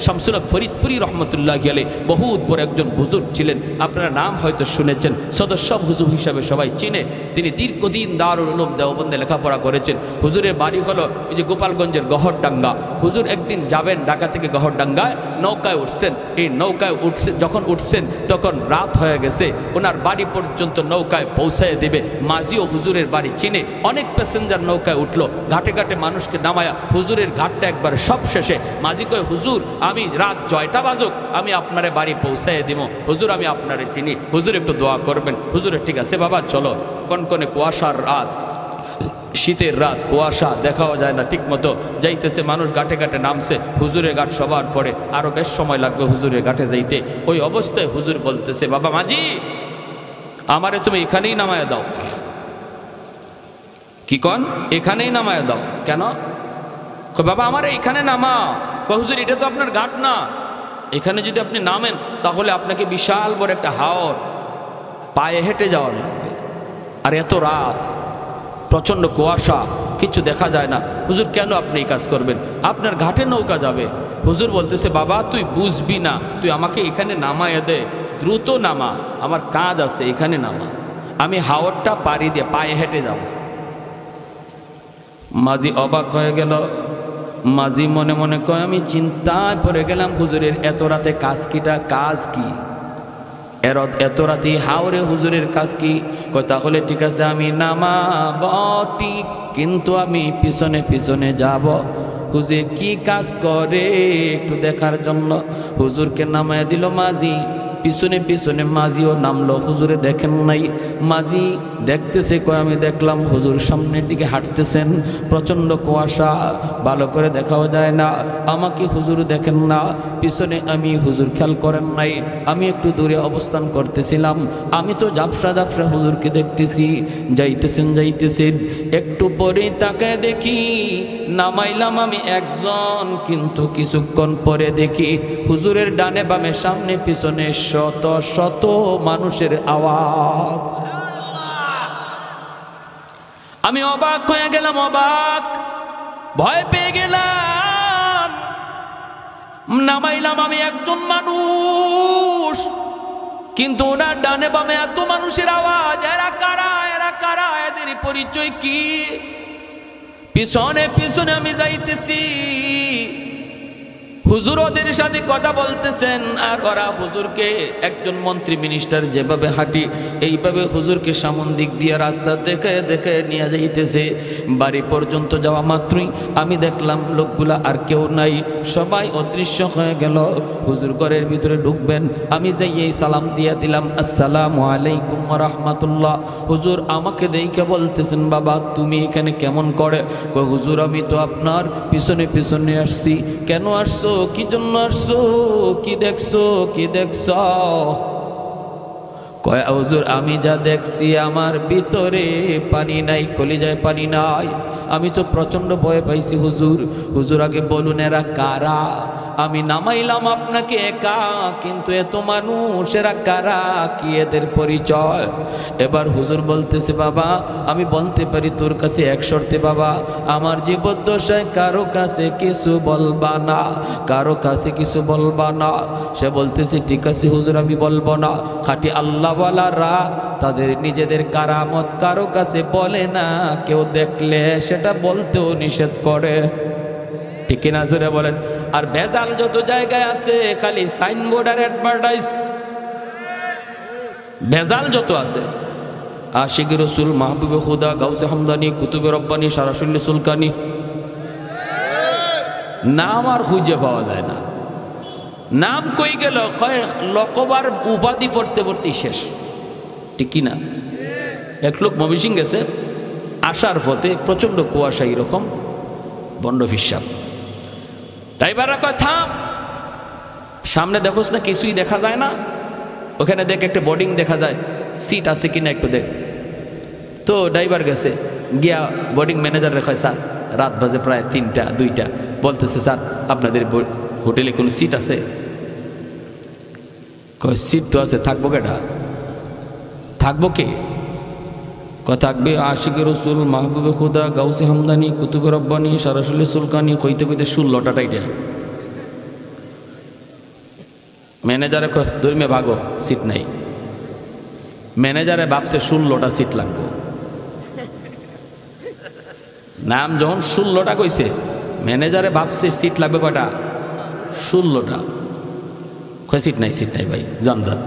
শামসুল হক ফরিদপুরি রহমতুল্লাহি আলাইহি বহুত বড় একজন বুজুর্গ ছিলেন, আপনারা নাম হয়তো শুনেছেন, সদস্য হুজুর হিসাবে সবাই চিনে। তিনি দীর্ঘদিন দারুল উলুম দেওবন্দে লেখাপড়া করেছেন। হুজুরের বাড়ি হলো এই যে গোপালগঞ্জের গহরডাঙ্গা। হুজুর একদিন যাবেন ঢাকা থেকে গহরডাঙ্গায়, নৌকায় উঠছেন। এই নৌকায় যখন উঠছেন তখন রাত হয়ে গেছে, ওনার বাড়ি পর্যন্ত নৌকায় পৌঁছায় দেবে। মাঝিও হুজুরের বাড়ি চিনে, অনেক প্যাসেঞ্জার নৌকায় উঠলো, ঘাটে ঘাটে মানুষকে নামায়া হুজুরের ঘাটটা একবার সব শেষে মাঝি কয়, হুজুর আমি রাত 6টা বাজুক আমি আপনারে বাড়ি পৌঁছায় দিব, হুজুর আমি আপনারে চিনি, হুজুর একটু দোয়া করবেন। হুজুরের ঠিক আছে বাবা চলো। কনকনে কুয়াশার রাত, শীতের রাত, কুয়াশা, দেখাও যায় না ঠিক মতো, যাইতেছে মানুষ, ঘাটে ঘাটে নামছে। হুজুরের ঘাট সবার পরে, আরো বেশ সময় লাগবে হুজুরের ঘাটে যাইতে। ওই অবস্থায় হুজুর বলতেছে, বাবা মাঝি আমারে তুমি এখানেই নামায় দাও। কি কন? এখানেই নামায় দাও। কেন? বাবা আমারে এখানে নামাও। হুজুর এটা তো আপনার ঘাট না, এখানে যদি আপনি নামেন তাহলে আপনাকে বিশাল বড় একটা হাওর পায়ে হেঁটে যাওয়ার লাগবে, আর এত রাত, প্রচন্ড কুয়াশা, কিছু দেখা যায় না। হুজুর কেন আপনি এই কাজ করবেন? আপনার ঘাটে নৌকা যাবে। হুজুর বলতেছে, বাবা তুই বুঝবি না, তুই আমাকে এখানে নামায় দে, দ্রুত নামা, আমার কাজ আছে, এখানে নামা, আমি হাওরটা পাড়ি দিয়ে পায়ে হেঁটে যাব। মাঝি অবাক হয়ে গেল। মাঝি মনে মনে কয়, আমি চিন্তায় পড়ে গেলাম, হুজুরের এত রাতে কাজ কিটা, কাজ কি এত রাতে হাওরে হুজুরের কাজ কি? কয় তাহলে ঠিক আছে আমি নামাব ঠিক, কিন্তু আমি পিছনে পিছনে যাব। হুজুর কি কাজ করে একটু দেখার জন্য হুজুরকে নামায় দিল মাঝি। পিছনে পিছনে মাঝিও নামলো, হুজুরে দেখেন নাই। মাঝি দেখতেছে, কয় আমি দেখলাম হুজুর সামনের দিকে হাঁটতেছেন, প্রচণ্ড কুয়াশা, ভালো করে দেখাও যায় না, আমাকে হুজুর দেখেন না, পিছনে আমি হুজুর খেয়াল করেন নাই, আমি একটু দূরে অবস্থান করতেছিলাম, আমি তো ঝাপসা ঝাপসা হুজুরকে দেখতেছি, যাইতেছেন, একটু পরে তাকায় দেখি নামাইলাম আমি একজন, কিন্তু কিছুক্ষণ পরে দেখি হুজুরের ডানে বামে সামনে পিছনে শত শত মানুষের আওয়াজ। আমি অবাক হয়ে গেলাম, অবাক, ভয় পেয়ে গেলাম। নামাইলাম আমি একজন মানুষ, কিন্তু ওনার ডানে বামে এত মানুষের আওয়াজ, এরা কারা, এদের পরিচয় কি? পিছনে পিছনে আমি যাইতেছি, হুজুর ওদের সাথে কথা বলতেছেন, আর ওরা হুজুরকে, একজন মন্ত্রী মিনিস্টার যেভাবে হাঁটি এইভাবে হুজুরকে সামন দিক দিয়ে রাস্তা দেখে দেখে নিয়ে যাইতেছে। বাড়ি পর্যন্ত যাওয়া মাত্রই আমি দেখলাম লোকগুলা আর কেউ নাই, সবাই অদৃশ্য হয়ে গেল। হুজুর ঘরের ভিতরে ঢুকবেন, আমি যাইয়েই সালাম দিয়ে দিলাম, আসসালামু আলাইকুম ওয়া রাহমাতুল্লাহ। হুজুর আমাকে দেখে বলতেছেন, বাবা তুমি এখানে কেমন করে? কয় হুজুর আমি তো আপনার পিছনে পিছনে আসছি। কেন আসছো? কি জন্য আসছো? কি দেখছো? কয় হুজুর আমি যা দেখছি আমার ভিতরে পানি নাই, কলিজায় পানি নাই, আমি তো প্রচন্ড ভয় পাইছি হুজুর। হুজুর আগে বলুন এরা কারা? আমি নামাইলাম আপনাকে একা, কিন্তু এত মানুষ, এরা কারা, কি এদের পরিচয়? এবার হুজুর বলতেছে, বাবা আমি বলতে পারি তোর কাছে এক শর্তে, বাবা আমার জীবদ্দশায় কারো কাছে কিছু বলবা না, কারো কাছে কিছু বলবা না। সে বলতেছে ঠিক আছে হুজুর আমি বলবো না। খাঁটি আল্লাহওয়ালারা তাদের নিজেদের কারামত কারো কাছে বলে না, কেউ দেখলে সেটা বলতেও নিষেধ করে, ঠিক কিনা জোরে বলেন? আর ভেজাল যত জায়গায় আছে খালি সাইনবোর্ড আর অ্যাডভার্টাইজ, ভেজাল যত আছে, আশিক রসুল, মাহবুবে খুদা, গাউসে হামদানি, কুতুবে রব্বানি, সারাসুল্লি সুলকানি, নাম আর খুঁজে পাওয়া যায় না। নাম কই গেল? লকবার উপাধি পড়তে পড়তেই শেষ, ঠিক কিনা? এক লোক ময়মনসিংহ গেছে, আসার পথে প্রচন্ড কুয়াশা, এরকম বন্ড ফিসাব, ড্রাইভাররা কয় থাম, সামনে দেখোস না কিছুই দেখা যায় না, ওখানে দেখ একটা বোর্ডিং দেখা যায়, সিট আছে কিনা একটু দেখ। তো ড্রাইভার গেছে, গিয়া বোর্ডিং ম্যানেজার রেখায়, স্যার রাত বাজে প্রায় 3টা 2টা, বলতেছে স্যার আপনাদের হোটেলে কোনো সিট আছে? কয় সিট তো আছে, থাকবো কেটা? থাকবো কে? কয় থাকবে আশিক রসুল, মাহবুবে খুদা, গাউসে হামদানি, কুতুবে রব্বানি, সারাসুল্লি সুলকানি, কইতে কইতে 16টা টাইটা। ম্যানেজারে ধর্মে ভাগো, সিট নাই। ম্যানেজারে ভাবছে 16টা সিট লাগবে। নাম যখন 16টা কইছে, ম্যানেজারে ভাবছে সিট লাগবে কয়টা? 16টা। কয় সিট নাই, সিট নাই ভাই, যান যান।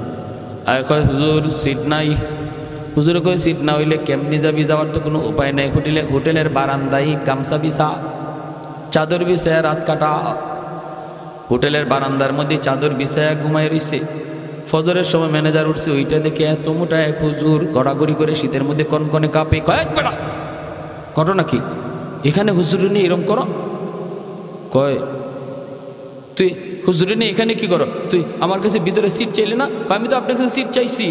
আর কয় হুজুর সিট নাই। হুজুরে কয় সিট না হইলে কেমনি যাবি? যাওয়ার তো কোনো উপায় নাই। হোটেলের বারান্দায় গামছা বিছা, চাদর বিছায় রাত কাটা। হোটেলের বারান্দার মধ্যে চাদর বিছায় ঘুমায় রইছে। ফজরের সময় ম্যানেজার উঠছে, ওইটা দেখে এত মোটা এক হুজুর গড়াগড়ি করে শীতের মধ্যে কনকনে কাঁপে। কয়েক বেড়া ঘটনা কি এখানে? হুজুর নিয়ে এরম করো? কয় তুই হুজুর নিয়ে এখানে কি করো? তুই আমার কাছে ভিতরে সিট চাইলে না? আমি তো আপনার কাছে সিট চাইছি।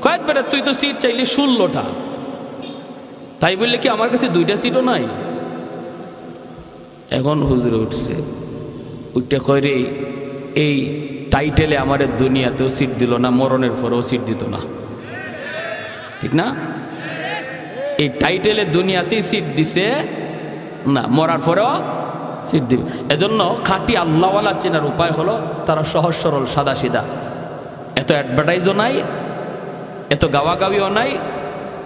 কয়েক বেড়া তুই তো সিট চাইলে 16টা, তাই বললে কি আমার কাছে 2টা সিটও নাই? এখন হুজুরে উঠছে, উঠতে কয় রে, এই টাইটেলে আমার দুনিয়াতেও সিট দিল না, মরণের পরেও সিট দিত না, ঠিক না? এই টাইটেলে দুনিয়াতেই সিট দিছে না, মরার পরেও সিট দিবে। এজন্য খাঁটি আল্লাহওয়ালা চেনার উপায় হলো তারা সহজ সরল সাদা সিধা। এত অ্যাডভার্টাইজও নাই, এত গাওয়াগাওয়িও নাই,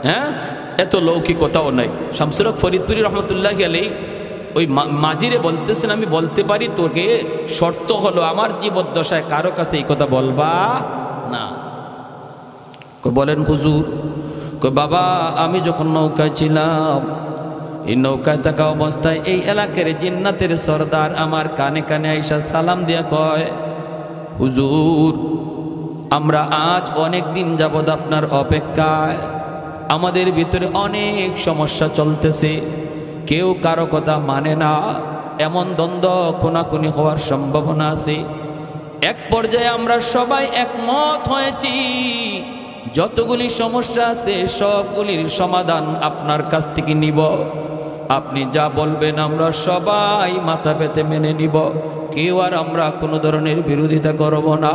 হ্যাঁ, এত লৌকিকতাও নাই। শামসুর হক ফরিদপুরি রহমতুল্লাহি আলাইহি ওই মাজিরে বলতেছেন, আমি বলতে পারি তোকে, শর্ত হলো আমার জীবদ্দশায় কারো কাছে এই কথা বলবা না। বলেন হুজুর? বাবা আমি যখন নৌকায় ছিলাম, এই নৌকায় থাকা অবস্থায় এই এলাকার জিন্নাতের সর্দার আমার কানে কানে আইসা সালাম দিয়া কয়, হুজুর আমরা আজ অনেক দিন যাবৎ আপনার অপেক্ষায়, আমাদের ভিতরে অনেক সমস্যা চলতেছে, কেউ কারো কথা মানে না, এমন দ্বন্দ্ব খুনাখুনি হওয়ার সম্ভাবনা আছে। এক পর্যায়ে আমরা সবাই একমত হয়েছি, যতগুলি সমস্যা আছে সবগুলির সমাধান আপনার কাছ থেকে নিব। আপনি যা বলবেন আমরা সবাই মাথা পেতে মেনে নিব, কেউ আর আমরা কোনো ধরনের বিরোধিতা করব না।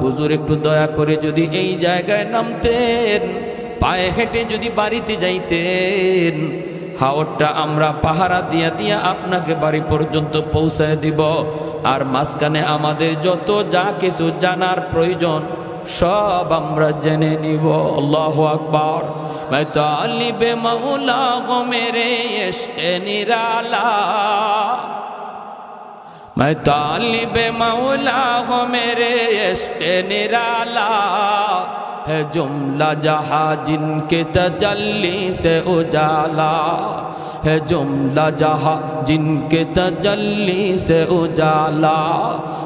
হুজুর একটু দয়া করে যদি এই জায়গায় নামতেন, পায়ে হেঁটে যদি বাড়িতে যাইতেন, হাওরটা আমরা পাহারা দিয়া দিয়া আপনাকে বাড়ি পর্যন্ত পৌঁছায় দিব, আর মাঝখানে আমাদের যত যা কিছু জানার প্রয়োজন সব আমরা জেনে নিব। আল্লাহু আকবার। मैं तालिब मौला हूँ मेरे इश्क़ निराला, मैं तालिब मौला हूँ मेरे इश्क़ निराला, है जुमला जहाँ जिनके तजल्ली से उजाला, है जुमला जहाँ जिनके तजल्ली से उजाला,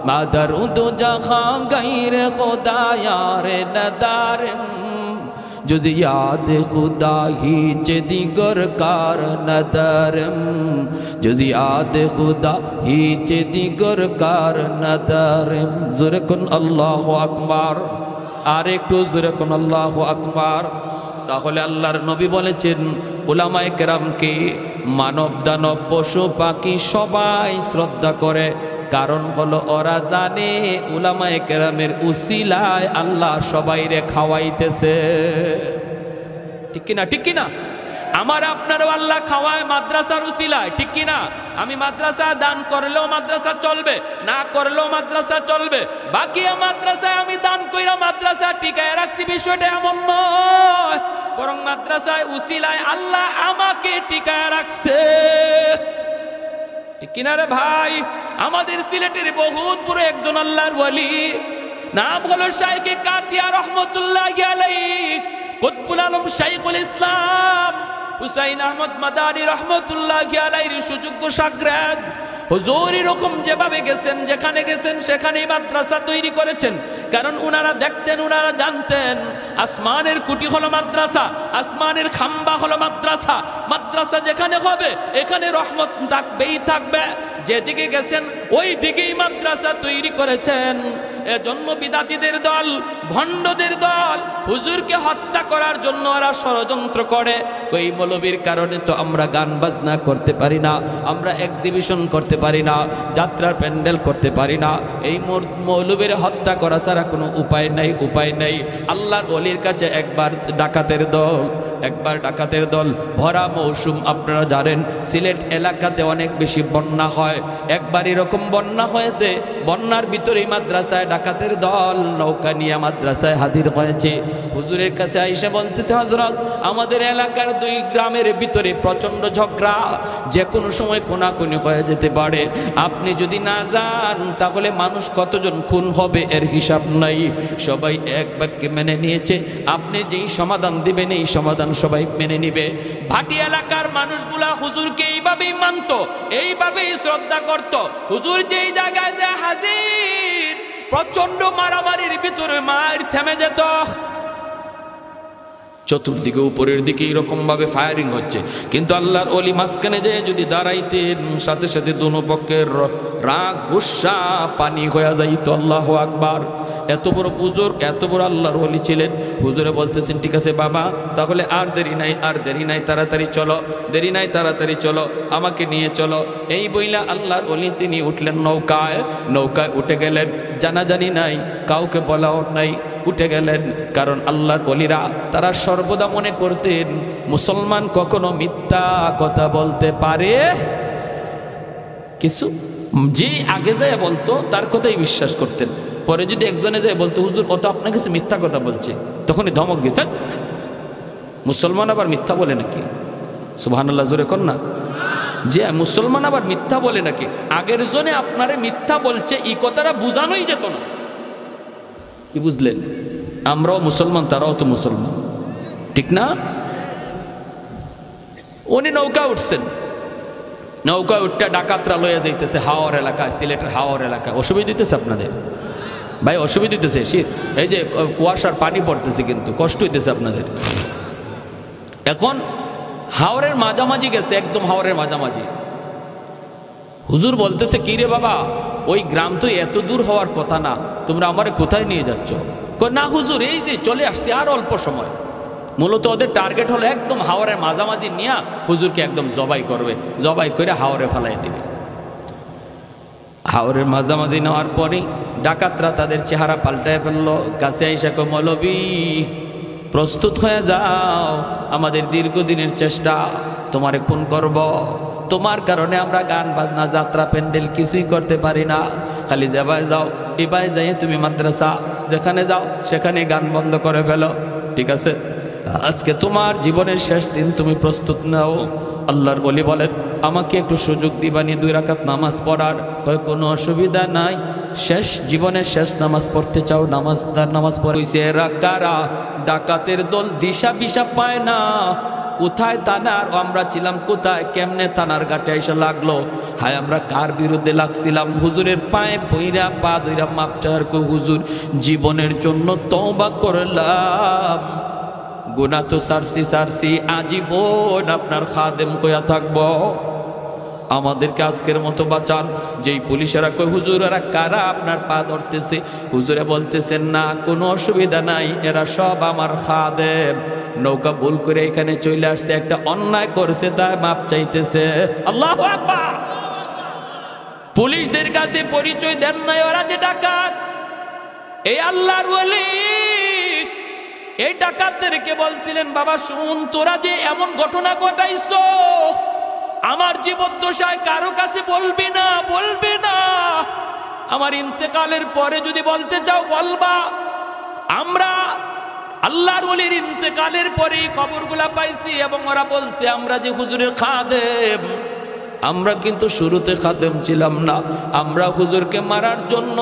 मैं दरूद जहाँ गैर खुदा यार नदारम, जुज़ याद खुदा हीच दिगर कार नदरम, जुज़ याद खुदा हीच दिगर कार नदरम। ज़ोरे कुन अल्लाहु আকবার। আর একটু জোরে কোন আল্লাহু আকবার। তাহলে আল্লাহর নবী বলেছেন, উলামায়ে কেরামকে মানব দানব পশু পাখি সবাই শ্রদ্ধা করে, কারণ হলো ওরা জানে উলামায়ে কেরামের উসিলায় আল্লাহ সবাইরে খাওয়াইতেছে। ঠিক কিনা? ঠিক কিনা? আমার আপনারও আল্লাহ খাওয়ায় মাদ্রাসার উসিলায়, ঠিক কিনা? আমি মাদ্রাসা দান করলেও মাদ্রাসা চলবে, না করলেও মাদ্রাসা চলবে, বাকি মাদ্রাসায় আমি দান কইরা মাদ্রাসা টিকায় রাখছি, বিষয়টা এমন নয়, বরং মাদ্রাসায় উসিলায় আল্লাহ আমাকে টিকায় রাখছে। ঠিক কিনা রে ভাই? আমাদের সিলেটের বহুত পুরো একজন আল্লাহর ওয়ালি, নাম হলো শাইখ কাতিয়া রহমতুল্লাহি আলাইহি, কুতবুল আলম শাইখুল ইসলাম হুসাইন আহমদ মাদানী রহমতুল্লাহি আলাইহির সুযোগ্য শাগরেদ। হুজুর এরকম যেভাবে গেছেন, যেখানে গেছেন সেখানেই মাদ্রাসা তৈরি করেছেন, কারণ উনারা দেখতেন, উনারা জানতেন আসমানের কুটি হলো মাদ্রাসা, আসমানের খাম্বা হলো মাদ্রাসা, মাদ্রাসা যেখানে হবে এখানে রহমত থাকবেই থাকবে। যেদিকে গেছেন ওই দিকেই মাদ্রাসা তৈরি করেছেন। এজন্য বিদাতীদের দল, ভণ্ডদের দল হুজুরকে হত্যা করার জন্য ওরা ষড়যন্ত্র করে। ওই মৌলবীর কারণে তো আমরা গান বাজনা করতে পারি না, আমরা এক্সিবিশন করতে পারি না, যাত্রার প্যান্ডেল করতে পারি না। এই মৌলবীর হত্যা করা ছাড়া কোনো উপায় নাই, উপায় নাই। আল্লাহর অলির কাছে একবার ডাকাতের দল ভরা মৌসুম। আপনারা জানেন সিলেট এলাকাতে অনেক বেশি বন্যা হয়। একবার এরকম বন্যা হয়েছে, বন্যার ভিতরেই মাদ্রাসায় ডাকাতের দল নৌকা নিয়ে মাদ্রাসায় হাজির হয়েছে। হুজুরের কাছে আইসা বলতেছে, হযরত আমাদের এলাকার 2 গ্রামের ভিতরে প্রচন্ড ঝগড়া, যে কোনো সময় কোনাকুনি হয়ে যেতে পারে। আপনি যদি না যান তাহলে মানুষ কতজন খুন হবে এর হিসাব নাই। সবাই এক বাক্যে মেনে নিয়েছে, আপনি যেই সমাধান দিবেন এই সমাধান সবাই মেনে নিবে। ভাটি এলাকার মানুষগুলা হুজুরকে এইভাবেই মানত, এইভাবেই শ্রদ্ধা করত। হুজুর যেই জায়গায় যে হাজির, প্রচন্ড মারামারির ভিতরে মার থেমে যেত। চতুর্দিকে উপরের দিকে এরকম ভাবে ফায়ারিং হচ্ছে, কিন্তু আল্লাহর ওলি মাঝখানে যে যদি দাঁড়াইতেন, সাথে সাথে দোনো পক্ষের রাগ গুসা পানি হয়ে যাইত। আল্লাহু আকবার। এত বড় বুজুর্গ, এত বড় আল্লাহর ওলি ছিলেন। হুজুরে বলতেছেন, ঠিক আছে বাবা, তাহলে আর দেরি নাই, তাড়াতাড়ি চলো, দেরি নাই তাড়াতাড়ি চলো, আমাকে নিয়ে চলো। এই বইলা আল্লাহর ওলি তিনি উঠলেন নৌকায় উঠে গেলেন। জানাজানি নাই, কাউকে বলাও নাই, উঠে গেলেন। কারণ আল্লাহর ওলিরা তারা সর্বদা মনে করতেন মুসলমান কখনো মিথ্যা কথা বলতে পারে কিছু। যে আগে যায় বলতো তার কথাই বিশ্বাস করতেন। পরে যদি একজনে যায় বলতো, হুজুর ও তো আপনার কাছে মিথ্যা কথা বলছে, তখনই ধমক দিতেন। মুসলমান আবার মিথ্যা বলে নাকি? সুবহানাল্লাহ, জোরে কর না। যে মুসলমান আবার মিথ্যা বলে নাকি? আগের জনে আপনারে মিথ্যা বলছে এই কথাটা বুঝানোই যেত না। কি বুঝলেন? আমরাও মুসলমান, তারাও তো মুসলমান, ঠিক না? উনি নৌকা উঠছেন, নৌকা উঠতে ডাকাতরা লয়ে যাইতেছে হাওর এলাকায়, সিলেটের হাওর এলাকায়। অসুবিধা দিতেছে আপনাদের ভাই? অসুবিধা দিতেছে? শীত, এই যে কুয়াশার পানি পড়তেছে, কিন্তু কষ্ট হইতেছে আপনাদের। এখন হাওরের মাঝামাঝি গেছে, একদম হাওরের মাঝামাঝি। হুজুর বলতেছে, কি রে বাবা, ওই গ্রাম তো এত দূর হওয়ার কথা না, তোমরা আমারে কোথায় নিয়ে যাচ্ছ? না হুজুর, এই যে চলে আসছে, আর অল্প সময়। মূলত ওদের টার্গেট হলো একদম হাওরের মাঝামাঝি নিয়ে হুজুরকে একদম জবাই করবে, জবাই করে হাওরে ফেলাই দিবে। হাওরের মাঝামাঝি নেওয়ার পরে ডাকাতরা তাদের চেহারা পাল্টায় ফেললো। কাছে আইসা কয়, মৌলবী প্রস্তুত হয়ে যাও, আমাদের দীর্ঘদিনের চেষ্টা, তোমারে খুন করব। তোমার কারণে আমরা গান বাজনা যাত্রা প্যান্ডেল কিছুই করতে পারি না। খালি যাবায় যাও, এবার যাই তুমি মাদ্রাসা, যেখানে যাও সেখানে গান বন্ধ করে ফেলো, ঠিক আছে? আজকে তোমার জীবনের শেষ দিন, তুমি প্রস্তুত নাও। আল্লাহর ওলি বলেন, আমাকে একটু সুযোগ দিবানি 2 রাকাত নামাজ পড়ার? কয়, কোনো অসুবিধা নাই। শেষ জীবনের শেষ নামাজ পড়তে চাও? নামাজ পড়েছে। এরা কারা? ডাকাতের দল, দিশা বিশা পায় না, কোথায় থানার, আমরা ছিলাম কোথায়, কেমনে থানার ঘাটে এসে লাগলো। হায় আমরা কার বিরুদ্ধে লাগছিলাম? হুজুরের পায়ে পইরা পা ধইরা মাপ চাওয়ার কই, হুজুর জীবনের জন্য তওবা করলাম, গুনাহ তো সারছি, আজীবন আপনার খাদেম হইয়া থাকবো, আমাদেরকে আজকের মতো বাঁচান। যেই পুলিশেরা কই, হুজুর এরা কারা আপনার পা ধরতেছে? হুজুরে বলতেছেন, না কোনো অসুবিধা নাই, এরা সব আমার খাদেম। নৌকা ভুল করে এখানে চলে আসছে, একটা অন্যায় করেছে, তাই মাপ চাইতেছে। আল্লাহু আকবার। পুলিশদের কাছে পরিচয় দেন নাই ওরা যে ডাকাত। এই আল্লাহর ওলি এই ডাকাতদেরকে বলছিলেন, বাবা শুন, তোরা যে এমন ঘটনা ঘটাইছো, আমার জীবদ্দশায় কারো কাছে বলবি না, আমার ইন্তেকালের পরে যদি বলতে চাও বলবা। আমরা আল্লাহর ওলির ইন্তেকালের পরে খবরগুলা পাইছি, এবং ওরা বলছে আমরা যে হুজুরের খাদেম, আমরা কিন্তু শুরুতে খাদেম ছিলাম না, আমরা হুজুরকে মারার জন্য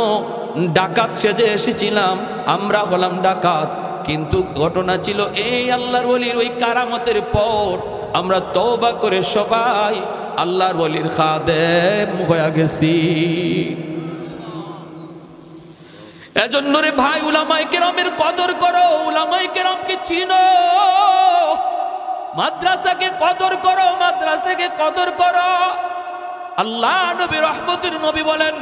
ডাকাত সেজে এসেছিলাম, আমরা হলাম ডাকাত। কিন্তু ঘটনা ছিল এই, আল্লাহর ওলির ওই কারামতের পর আমরা তওবা করে সবাই আল্লাহর ওলির খাদেম হয়ে গেছি। এজন্য রে ভাই, উলামায়ে কেরামের কদর করো, উলামায়ে কেরামকে চিনো, মাদ্রাসাকে কদর করো, মাদ্রাসাকে কদর করো। আল্লাহ নবী রহমতের নবী বলেন,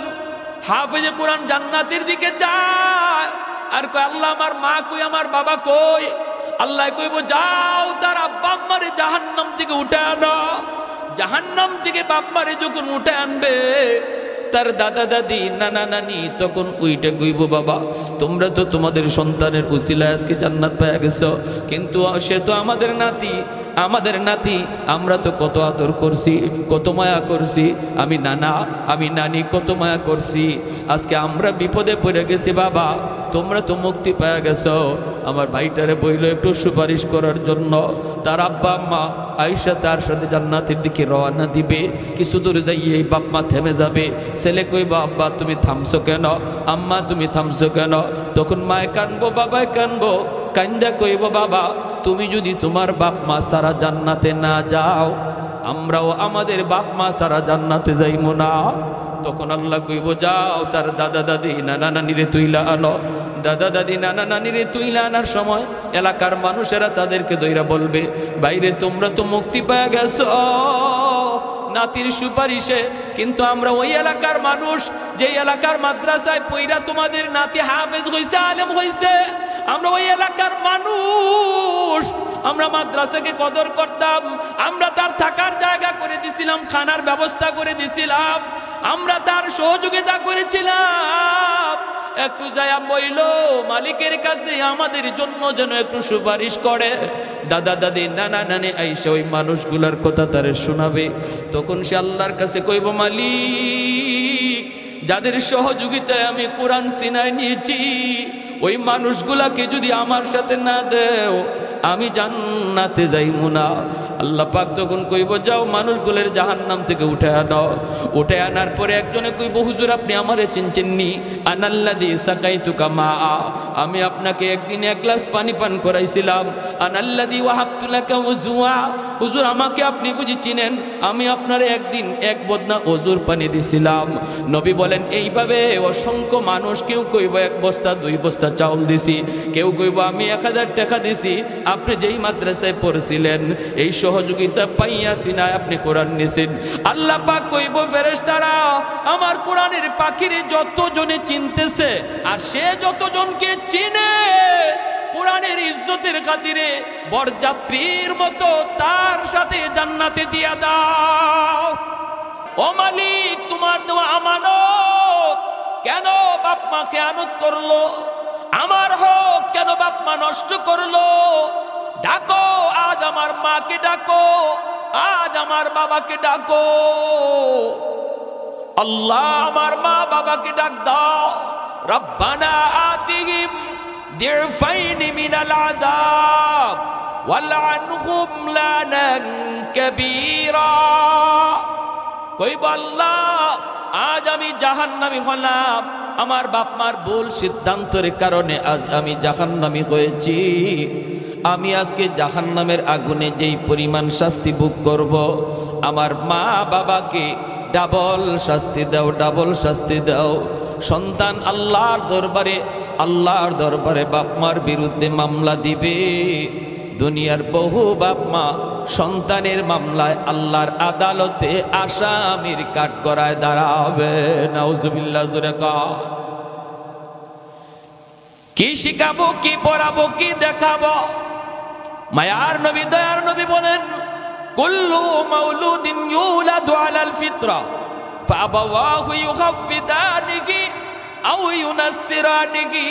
হাফেজে কোরআন জান্নাতের দিকে যায়, আর কয় আল্লাহ আমার মা কই, আমার বাবা কই? আল্লাহ কইব, যাও তার আব্বা আম্মারে জাহান্নাম থেকে উঠে আনো। জাহান্নাম থেকে বাপ মারে যখন উঠে আনবে, তার দাদা দাদি নানা নানি তখন উইটে কইব বাবা তোমরা তো তোমাদের সন্তানের উসিলায় আজকে জান্নাত পেয়ে গেছো, কিন্তু সে তো আমাদের নাতি, আমাদের নাতি, আমরা তো কত আদর করছি, কত মায়া করছি, আমি নানা আমি নানি কত মায়া করছি, আজকে আমরা বিপদে পড়ে গেছি বাবা, তোমরা তো মুক্তি পেয়ে গেছো। আমার ভাইটারে বইল একটু সুপারিশ করার জন্য। তার আব্বা আম্মা আয়েশা তার সাথে জান্নাতের দিকে রওনা দিবে, কিছু দূর যাইয়ে এই বাপ মা থেমে যাবে। ছেলে কইবা আব্বা তুমি থামছো কেন, আম্মা তুমি থামছো কেন? তখন মায় কানবো বাবায় কানবো, কান্দা কইব বাবা তুমি যদি তোমার বাপ মা সারা জান্নাতে না যাও আমরাও আমাদের বাপ মা সারা জান্নাতে যাইবো না। তখন আল্লাহ কইব যাও তার দাদা দাদি নানা নানিরে তুইলা আনো। দাদা দাদি নানা নানিরে তুইলা আনার সময় এলাকার মানুষেরা তাদেরকে দইরা বলবে বাইরে তোমরা তো মুক্তি পেয়ে গেছো নাতির সুপারিশে, কিন্তু আমরা ওই এলাকার মানুষ যে এলাকার মাদ্রাসায় পইরা তোমাদের নাতি হাফেজ হইছে আলেম হইছে, আমরা ওই এলাকার মানুষ, আমরা মাদ্রাসাকে কদর করতাম, আমরা তার থাকার জায়গা করে দিছিলাম, খানার ব্যবস্থা করে দিছিলাম, আমরা তার সহযোগিতা করেছিলাম। একটু যায়া বইল মালিকের কাছে আমাদের জন্য যেন একটু সুপারিশ করে। দাদা দাদি নানা নানি আইসা ওই মানুষগুলার কথা তারে শোনাবে। তখন সে আল্লাহর কাছে কইব মালিক যাদের সহযোগিতায় আমি কোরআন সিনায় নিয়েছি ওই মানুষগুলাকে যদি আমার সাথে না দেও আমি জান্নাতে যাইমু না। আল্লাহ পাক তখন কইব যাও মানুষগুলোর জাহান্নাম থেকে উঠে আনো। উঠে আনার পরে একজনে কইব হুজুর আপনি আমারে চিনছেননি, আনাল্লাযী সাকাইতুকা মা, আমি আপনাকে একদিন এক গ্লাস পানি পান করাইছিলাম। আনাল্লাযী ওয়াহাবতু লাকা ওযুয়া, হুজুর আমাকে আপনি বুঝি চিনেন, আমি আপনারে একদিন এক বদনা ওজুর পানি দিছিলাম। নবী বলেন এইভাবে অসংখ্য মানুষ, কেউ কইব এক বস্তা দুই বস্তা চাউল দিছি, কেউ কইব আমি 1000 টাকা দিছি, আপনি যেই মাদ্রাসায় পড়ছিলেন এই সহযোগিতা পাইয়া সিনায় আপনি কোরআন নিছেন। আল্লাহ পাক কইব ফেরেশতারা আমার কোরআনের পাখিরে যতজনে চিনতেছে আর সে যতজনকে চিনে কোরআনের ইজ্জতের খাতিরে বরযাত্রীর মতো তার সাথে জান্নাতে দিয়া দাও। ও মালিক তোমার দেওয়া আমানত কেন বাপ মা খেয়ানত করলো, আমার হোক কেন বাপ মা নষ্ট করলো, ডাকো আজ আমার মাকে ডাকো, আজ আমার বাবাকে ডাকো। আল্লাহ আমার মা বাবাকে ডাক দাও। রব্বানা আতিহিম দিরফাইনি মিনাল আযাব ওয়ালআনহুম লানান কাবীরা। কইব আল্লাহ আজ আমি জাহান্নামী হলাম, আমার বাপ মার ভুল সিদ্ধান্তের কারণে আজ আমি জাহান্নামী হয়েছি। আমি আজকে জাহান্নামের আগুনে যেই পরিমাণ শাস্তি ভোগ করব, আমার মা বাবাকে ডাবল শাস্তি দাও, ডাবল শাস্তি দাও। সন্তান আল্লাহর দরবারে বাপ মার বিরুদ্ধে মামলা দিবে। দুনিয়ার বহু বাপ মা সন্তানের মামলায় আল্লাহর আদালতে আসামির কাঠগড়ায় দাঁড়াবে। নাউজুবিল্লাহ জোরে কর। কি শিখাবো, কি পড়াবো, কি দেখাবো? মায়ার নবী দয়ার নবী বলেন কুল্লু মাউলুদিন ইউলাদু আলাল ফিতরা ফাআবাওয়াহু ইউহাব্বিদানিহি আও ইউনাসসিরানিহি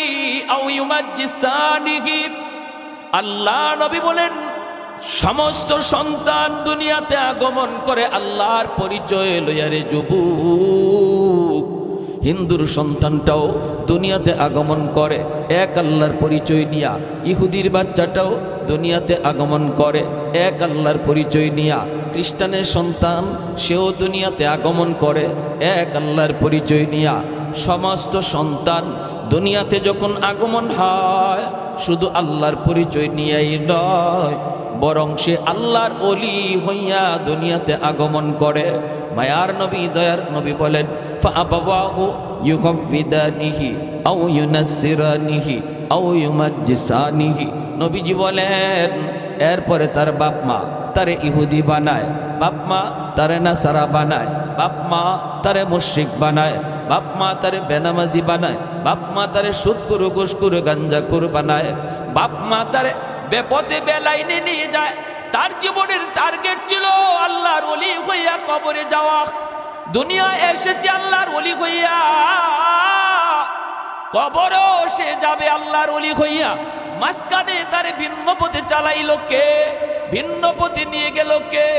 আও ইউমাজ্জিসানিহি। আল্লাহ নবী বলেন সমস্ত সন্তান দুনিয়াতে আগমন করে আল্লাহর পরিচয় লইয়ারে যুবক। হিন্দুর সন্তানটাও দুনিয়াতে আগমন করে এক আল্লাহর পরিচয় নিয়া, ইহুদির বাচ্চাটাও দুনিয়াতে আগমন করে এক আল্লাহর পরিচয় নিয়া, খ্রিস্টানের সন্তান সেও দুনিয়াতে আগমন করে এক আল্লাহর পরিচয় নিয়া। সমস্ত সন্তান দুনিয়াতে যখন আগমন হয় শুধু আল্লাহর পরিচয় নিয়েই নয়, বরং সে আল্লাহর ওলি হইয়া দুনিয়াতে আগমন করে। মায়ার নবী দয়ার নবী বলেন ফাআবাওয়াহু ইউহাব্বিদানিহি আও ইউনাসসিরানিহি আও ইউমাজ্জিসানিহি। নবীজি বলেন এরপরে তার বাপ মা তারে ইহুদি বানায়, বাপ মা তারে নাসারা বানায়, বাপ মা তারে মুশরিক বানায়, বাপ মা তারে বেনামাজি বানায়, বাপ মা তারে সুদখোর ঘুষখোর গাঞ্জাখোর বানায়, বাপ মা তারে বেপথে বেলাইনে নিয়ে যায়। তার জীবনের টার্গেট ছিল আল্লাহর ওলি হইয়া কবরে যাওয়া। দুনিয়ায় এসেছে আল্লাহর ওলি হইয়া, কবরও সে যাবে আল্লাহর ওলি হইয়া। মাঝখানে তারে ভিন্ন পথে চালাইল কে? ভিন্ন পথে নিয়ে গেল কে?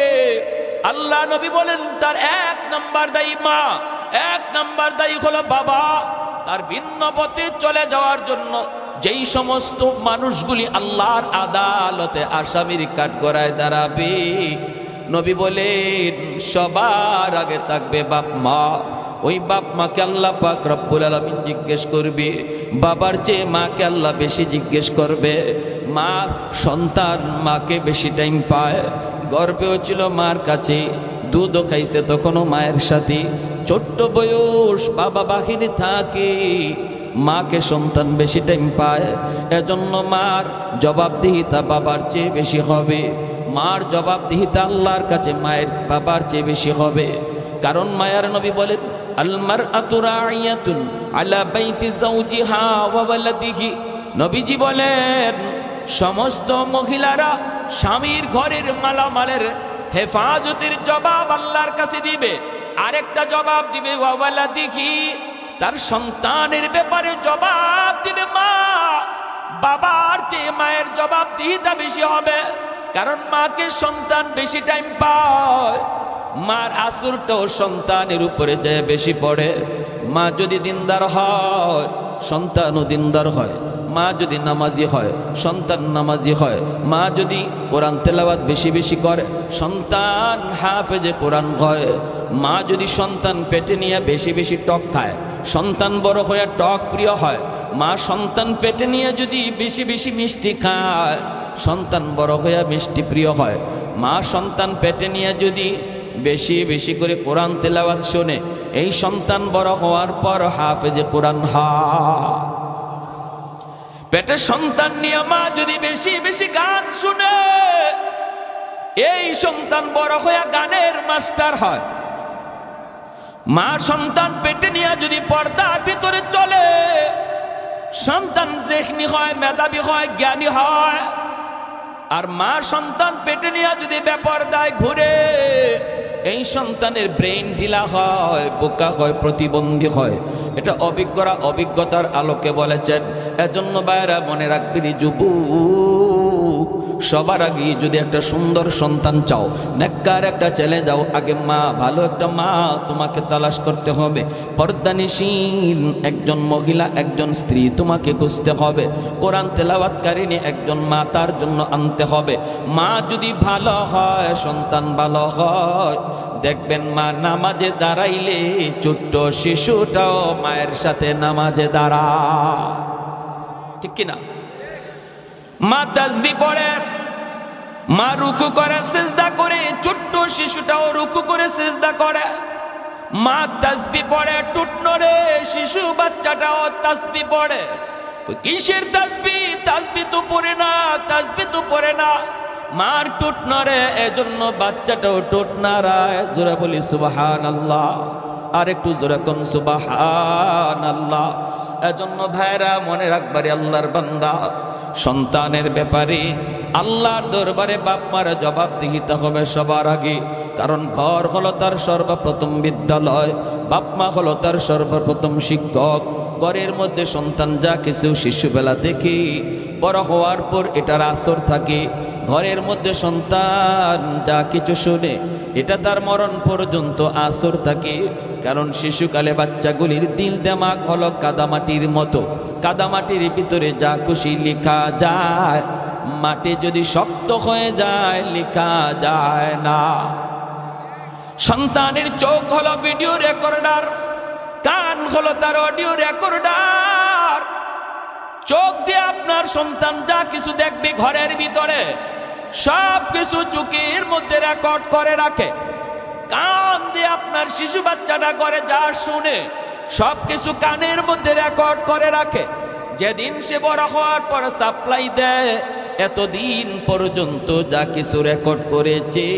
আল্লাহ নবী বলেন তার এক নাম্বার দায়ী মা, এক নাম্বার দায়ী হলো বাবা। তার ভিন্ন পথে চলে যাওয়ার জন্য যেই সমস্ত মানুষগুলি আল্লাহর আদালতে আসামির কাঠগড়ায় দাঁড়াবে, নবী বলেন সবার আগে থাকবে বাপ মা। ওই বাপ মাকে আল্লাহ পাক রব্বুল আলামিন জিজ্ঞেস করবে, বাবার চেয়ে মাকে আল্লাহ বেশি জিজ্ঞেস করবে। মা সন্তান মাকে বেশি টাইম পায়, গর্বেও ছিল মার কাছে, দুধও খাইছে তখনও মায়ের সাথে। ছোট্ট বয়স বাবা বাহিনী থাকে, মাকে সন্তান বেশি টাইম পায়, এজন্য মার জবাবদিহিতা বাবার চেয়ে বেশি হবে। মার জবাবদিহিতা আল্লাহর কাছে মায়ের বাবার চেয়ে বেশি হবে। কারণ মায়ার নবী বলেন আল মারআতু রাইয়াতুন আলা বাইতি যাওজিহা ওয়া ওয়ালাদিহি। নবীজি বলেন সমস্ত মহিলারা স্বামীর ঘরের মালামালের হেফাজতের জবাব আল্লাহর কাছে দিবে। আরেকটা জবাব দিবে ওয়া ওয়ালাদিহি, তার সন্তানের ব্যাপারে জবাব দিবে মা। বাবার চেয়ে মায়ের জবাবদিহিতা বেশি হবে, কারণ মাকে সন্তান বেশি টাইম পায়। মার আসরটাও সন্তানের উপরে যায় বেশি পড়ে। মা যদি দিনদার হয় সন্তানও দিনদার হয়, মা যদি নামাজি হয় সন্তান নামাজি হয়, মা যদি কোরআন তেলাওয়াত বেশি বেশি করে সন্তান হাফেজে কোরআন হয়। মা যদি সন্তান পেটে নিয়ে বেশি বেশি টক খায় সন্তান বড় হয়ে টক প্রিয় হয়। মা সন্তান পেটে নিয়ে যদি বেশি বেশি মিষ্টি খায় সন্তান বড় হয়ে মিষ্টি প্রিয় হয়। মা সন্তান পেটে নিয়ে যদি বেশি বেশি করে কোরআন তেলাওয়াত শোনে, এই সন্তান বড় হওয়ার পর হাফেজে কোরআন হয়। পেটে সন্তান নিয়ে মা যদি বেশি বেশি গান শুনে, এই সন্তান বড় হয়ে গানের মাস্টার হয়। মা সন্তান পেটে নিয়ে যদি পর্দার ভিতরে চলে, সন্তান যেখনি হয়, মেধাবী হয়, জ্ঞানী হয়। আর মা সন্তান পেটে নিয়ে যদি বেপরদায় ঘুরে, এই সন্তানের ব্রেইন ঢিলা হয়, বোকা হয়, প্রতিবন্ধী হয়। এটা অভিজ্ঞরা অভিজ্ঞতার আলোকে বলেছেন। এজন্য বাইরা মনে রাখবি যুবক, সবার আগে যদি একটা সুন্দর সন্তান চাও, নেককার একটা ছেলে যাও, আগে মা, ভালো একটা মা তোমাকে তালাশ করতে হবে। পর্দানিসীন একজন মহিলা, একজন স্ত্রী তোমাকে খুঁজতে হবে। কোরআন তেলাওয়াতকারিনী একজন মা তার জন্য আনতে হবে। মা যদি ভালো হয়, সন্তান ভালো হয়, দেখবেন মা নামাজে দাঁড়াইলে ছোট্ট শিশুটাও মায়ের সাথে নামাজে দাঁড়ায়, ঠিক কিনা? মা তাসবিহ পড়ে, মা রুকু করে সিজদা করে, ছোট্ট শিশুটাও রুকু করে সিজদা করে। মা তাসবিহ পড়ে, টুট নড়ে, শিশু বাচ্চাটাও তাসবিহ পড়ে। কিসের তাসবিহ? তাসবিহ তো পড়ে না, তাসবিহ তো পড়ে না। মার টুট নড়ে, এজন্য বাচ্চাটাও টুট নাড়ায়। জোরে বলি সুবহানাল্লাহ, আর একটু জোরে কোন সুবহানাল্লাহ। এজন্য ভাইরা মনে রাখবারে আল্লাহর বান্দা, সন্তানের ব্যাপারে আল্লাহর দরবারে বাপ মার জবাবদিহিতা হবে সবার আগে। কারণ ঘর হলো তার সর্বপ্রথম বিদ্যালয়, বাপ মা হলো তার সর্বপ্রথম শিক্ষক। ঘরের মধ্যে সন্তান যা কিছু শিশুবেলা থেকে বড় হওয়ার পর এটার আসর থাকে। ঘরের মধ্যে সন্তান যা কিছু শুনে এটা তার মরণ পর্যন্ত আসর থাকে। কারণ শিশুকালে বাচ্চাগুলির দিল দেমাগ হলো কাদামাটির মতো, কাদামাটির ভিতরে যা খুশি লেখা যায়, মাটি যদি শক্ত হয়ে যায় লেখা যায় না। সন্তানের চোখ হলো ভিডিও রেকর্ডার, কান হলো তার অডিও রেকর্ডার। চোখ দিয়ে আপনার সন্তান যা কিছু দেখবে ঘরের ভিতরে সব কিছু চোখের মধ্যে রেকর্ড করে রাখে। কান দিয়ে আপনার শিশু বাচ্চাটা করে যা শুনে সব কিছু কানের মধ্যে রেকর্ড করে রাখে। যেদিন সে বড় হওয়ার পর সাপ্লাই দেয়, এতদিন পর্যন্ত যা কিছু রেকর্ড করেছে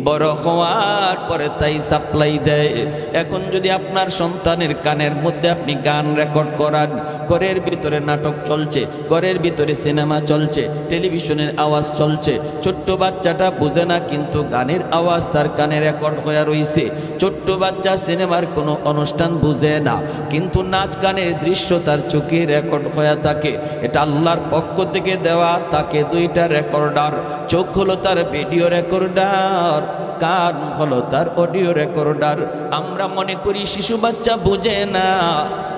বড় হওয়ার পরে তাই সাপ্লাই দেয়। এখন যদি আপনার সন্তানের কানের মধ্যে আপনি গান রেকর্ড করান, ঘরের ভিতরে নাটক চলছে, ঘরের ভিতরে সিনেমা চলছে, টেলিভিশনের আওয়াজ চলছে, ছোট্ট বাচ্চাটা বুঝে না কিন্তু গানের আওয়াজ তার কানে রেকর্ড হয়ে রয়েছে। ছোট্ট বাচ্চা সিনেমার কোনো অনুষ্ঠান বুঝে না কিন্তু নাচ গানের দৃশ্য তার চোখে রেকর্ড হয়ে থাকে। এটা আল্লাহর পক্ষ থেকে দেওয়া তাকে দুইটা রেকর্ডার। চোখ হলো তার ভিডিও রেকর্ডার, কান হলো তার অডিও রেকর্ডার। আমরা মনে করি শিশু বাচ্চা বুঝে না,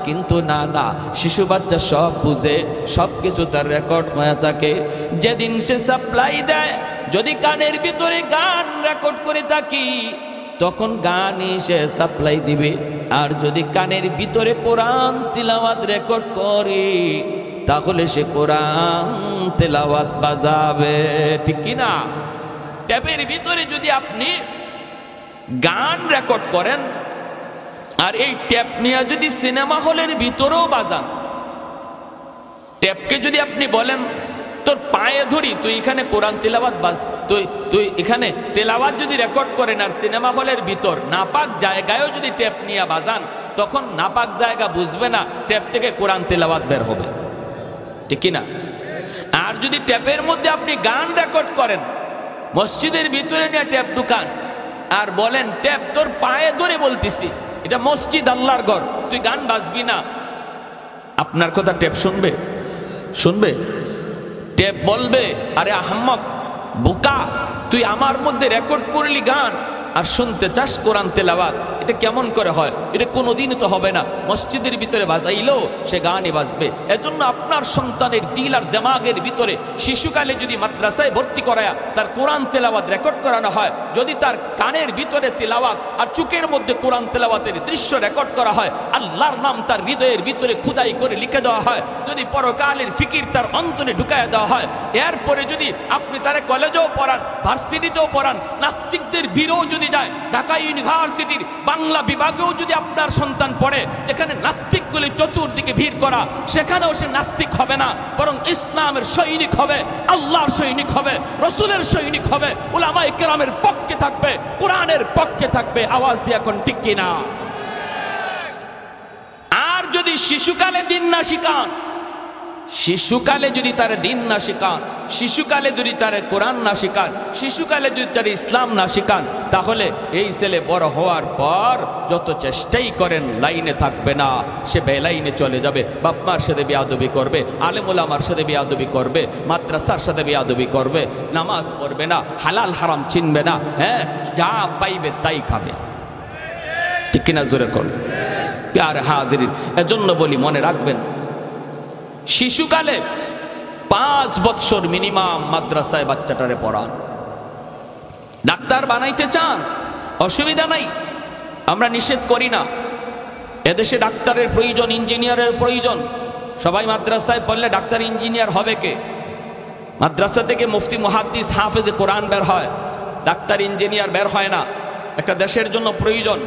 কিন্তু না না, শিশু বাচ্চা সব বুঝে, সব কিছু তার রেকর্ড হয়ে থাকে। যেদিন সে সাপ্লাই দেয়, যদি কানের ভিতরে গান রেকর্ড করে থাকি তখন গানই সে সাপ্লাই দিবে। আর যদি কানের ভিতরে কোরআন তিলাওয়াত রেকর্ড করে তাহলে সে কোরআন তেলাওয়াত বাজাবে, ঠিক কি না? ট্যাপের ভিতরে যদি আপনি গান রেকর্ড করেন আর এই ট্যাপ নিয়ে যদি সিনেমা হলের ভিতরেও বাজান, ট্যাপকে যদি আপনি বলেন তোর পায়ে ধরি তুই এখানে কোরআন তেলাওয়াত বাজ, তুই এখানে তেলাওয়াত যদি রেকর্ড করেন আর সিনেমা হলের ভিতর নাপাক জায়গায়ও যদি ট্যাপ নিয়ে বাজান, তখন নাপাক জায়গা বুঝবে না, ট্যাপ থেকে কোরআন তেলাওয়াত বের হবে, ঠিক কি না? আর যদি ট্যাপের মধ্যে আপনি গান রেকর্ড করেন, মসজিদের ভিতরে নিয়ে ট্যাপ ঢুকান আর বলেন ট্যাপ তোর পায়ে ধরে বলতেছি, এটা মসজিদ আল্লাহর ঘর, তুই গান বাজবি না, আপনার কথা ট্যাপ শুনবে? শুনবে? ট্যাপ বলবে আরে আহম্মক বোকা, তুই আমার মধ্যে রেকর্ড করলি গান আর শুনতে চাস কোরআন তেলাওয়াত, এটা কেমন করে হয়? এটা কোনোদিনই তো হবে না। মসজিদের ভিতরে বাজাইলেও সে গানই বাজবে। এজন্য আপনার সন্তানের দিল আর দিমাগের ভিতরে শিশুকালে যদি মাদ্রাসায় ভর্তি করায়া তার কোরআন তেলাওয়াত রেকর্ড করানো হয়, যদি তার কানের ভিতরে তেলাওয়াত আর চোখের মধ্যে কোরআন তেলাওয়াতের দৃশ্য রেকর্ড করা হয়, আল্লাহর নাম তার হৃদয়ের ভিতরে খুদাই করে লিখে দেওয়া হয়, যদি পরকালের ফিকির তার অন্তরে ঢুকায় দেওয়া হয়, এরপরে যদি আপনি তারে কলেজেও পড়ান, ভার্সিটিতেও পড়ান, নাস্তিকদের বীরও যদি যায়, ঢাকা ইউনিভার্সিটির বাংলা বিভাগেও যদি আপনার সন্তান পড়ে, যেখানে নাস্তিকগুলি চতুর্দিকে ভিড় করা, সেখানেও সে নাস্তিক হবে না, বরং ইসলামের সৈনিক হবে, আল্লাহর সৈনিক হবে, রসুলের সৈনিক হবে, উলামায়ে কেরামের পক্ষে থাকবে, কোরআনের পক্ষে থাকবে। আওয়াজ দিয়ে এখন ঠিক কিনা? আর যদি শিশুকালে দিন না শিখান, শিশুকালে যদি তার দিন না শিখান, শিশুকালে যদি তার কোরআন না শিখান, শিশুকালে যদি তার ইসলাম না শিখান, তাহলে এই ছেলে বড় হওয়ার পর যত চেষ্টাই করেন লাইনে থাকবে না, সে বেলাইনে চলে যাবে। বাপ মার সাথে বেয়াদবি করবে, আলেম ওলামার সাথে বেয়াদবি করবে, মাদ্রাসার সাথে বেয়াদবি করবে, নামাজ পড়বে না, হালাল হারাম চিনবে না, হ্যাঁ, যা পাইবে তাই খাবে, ঠিক কিনা? জোরে কর প্যারে হাজিরিন। এজন্য বলি মনে রাখবেন, শিশুকালে 5 বৎসর মিনিমাম মাদ্রাসায় বাচ্চাটারে পড়ান। ডাক্তার বানাইতে চান, অসুবিধা নাই, আমরা নিষেধ করি না। এদেশে ডাক্তারের প্রয়োজন, ইঞ্জিনিয়ারের প্রয়োজন। সবাই মাদ্রাসায় পড়লে ডাক্তার ইঞ্জিনিয়ার হবে কে? মাদ্রাসা থেকে মুফতি মুহাদ্দিস হাফেজে কোরআন বের হয়, ডাক্তার ইঞ্জিনিয়ার বের হয় না। একটা দেশের জন্য প্রয়োজন।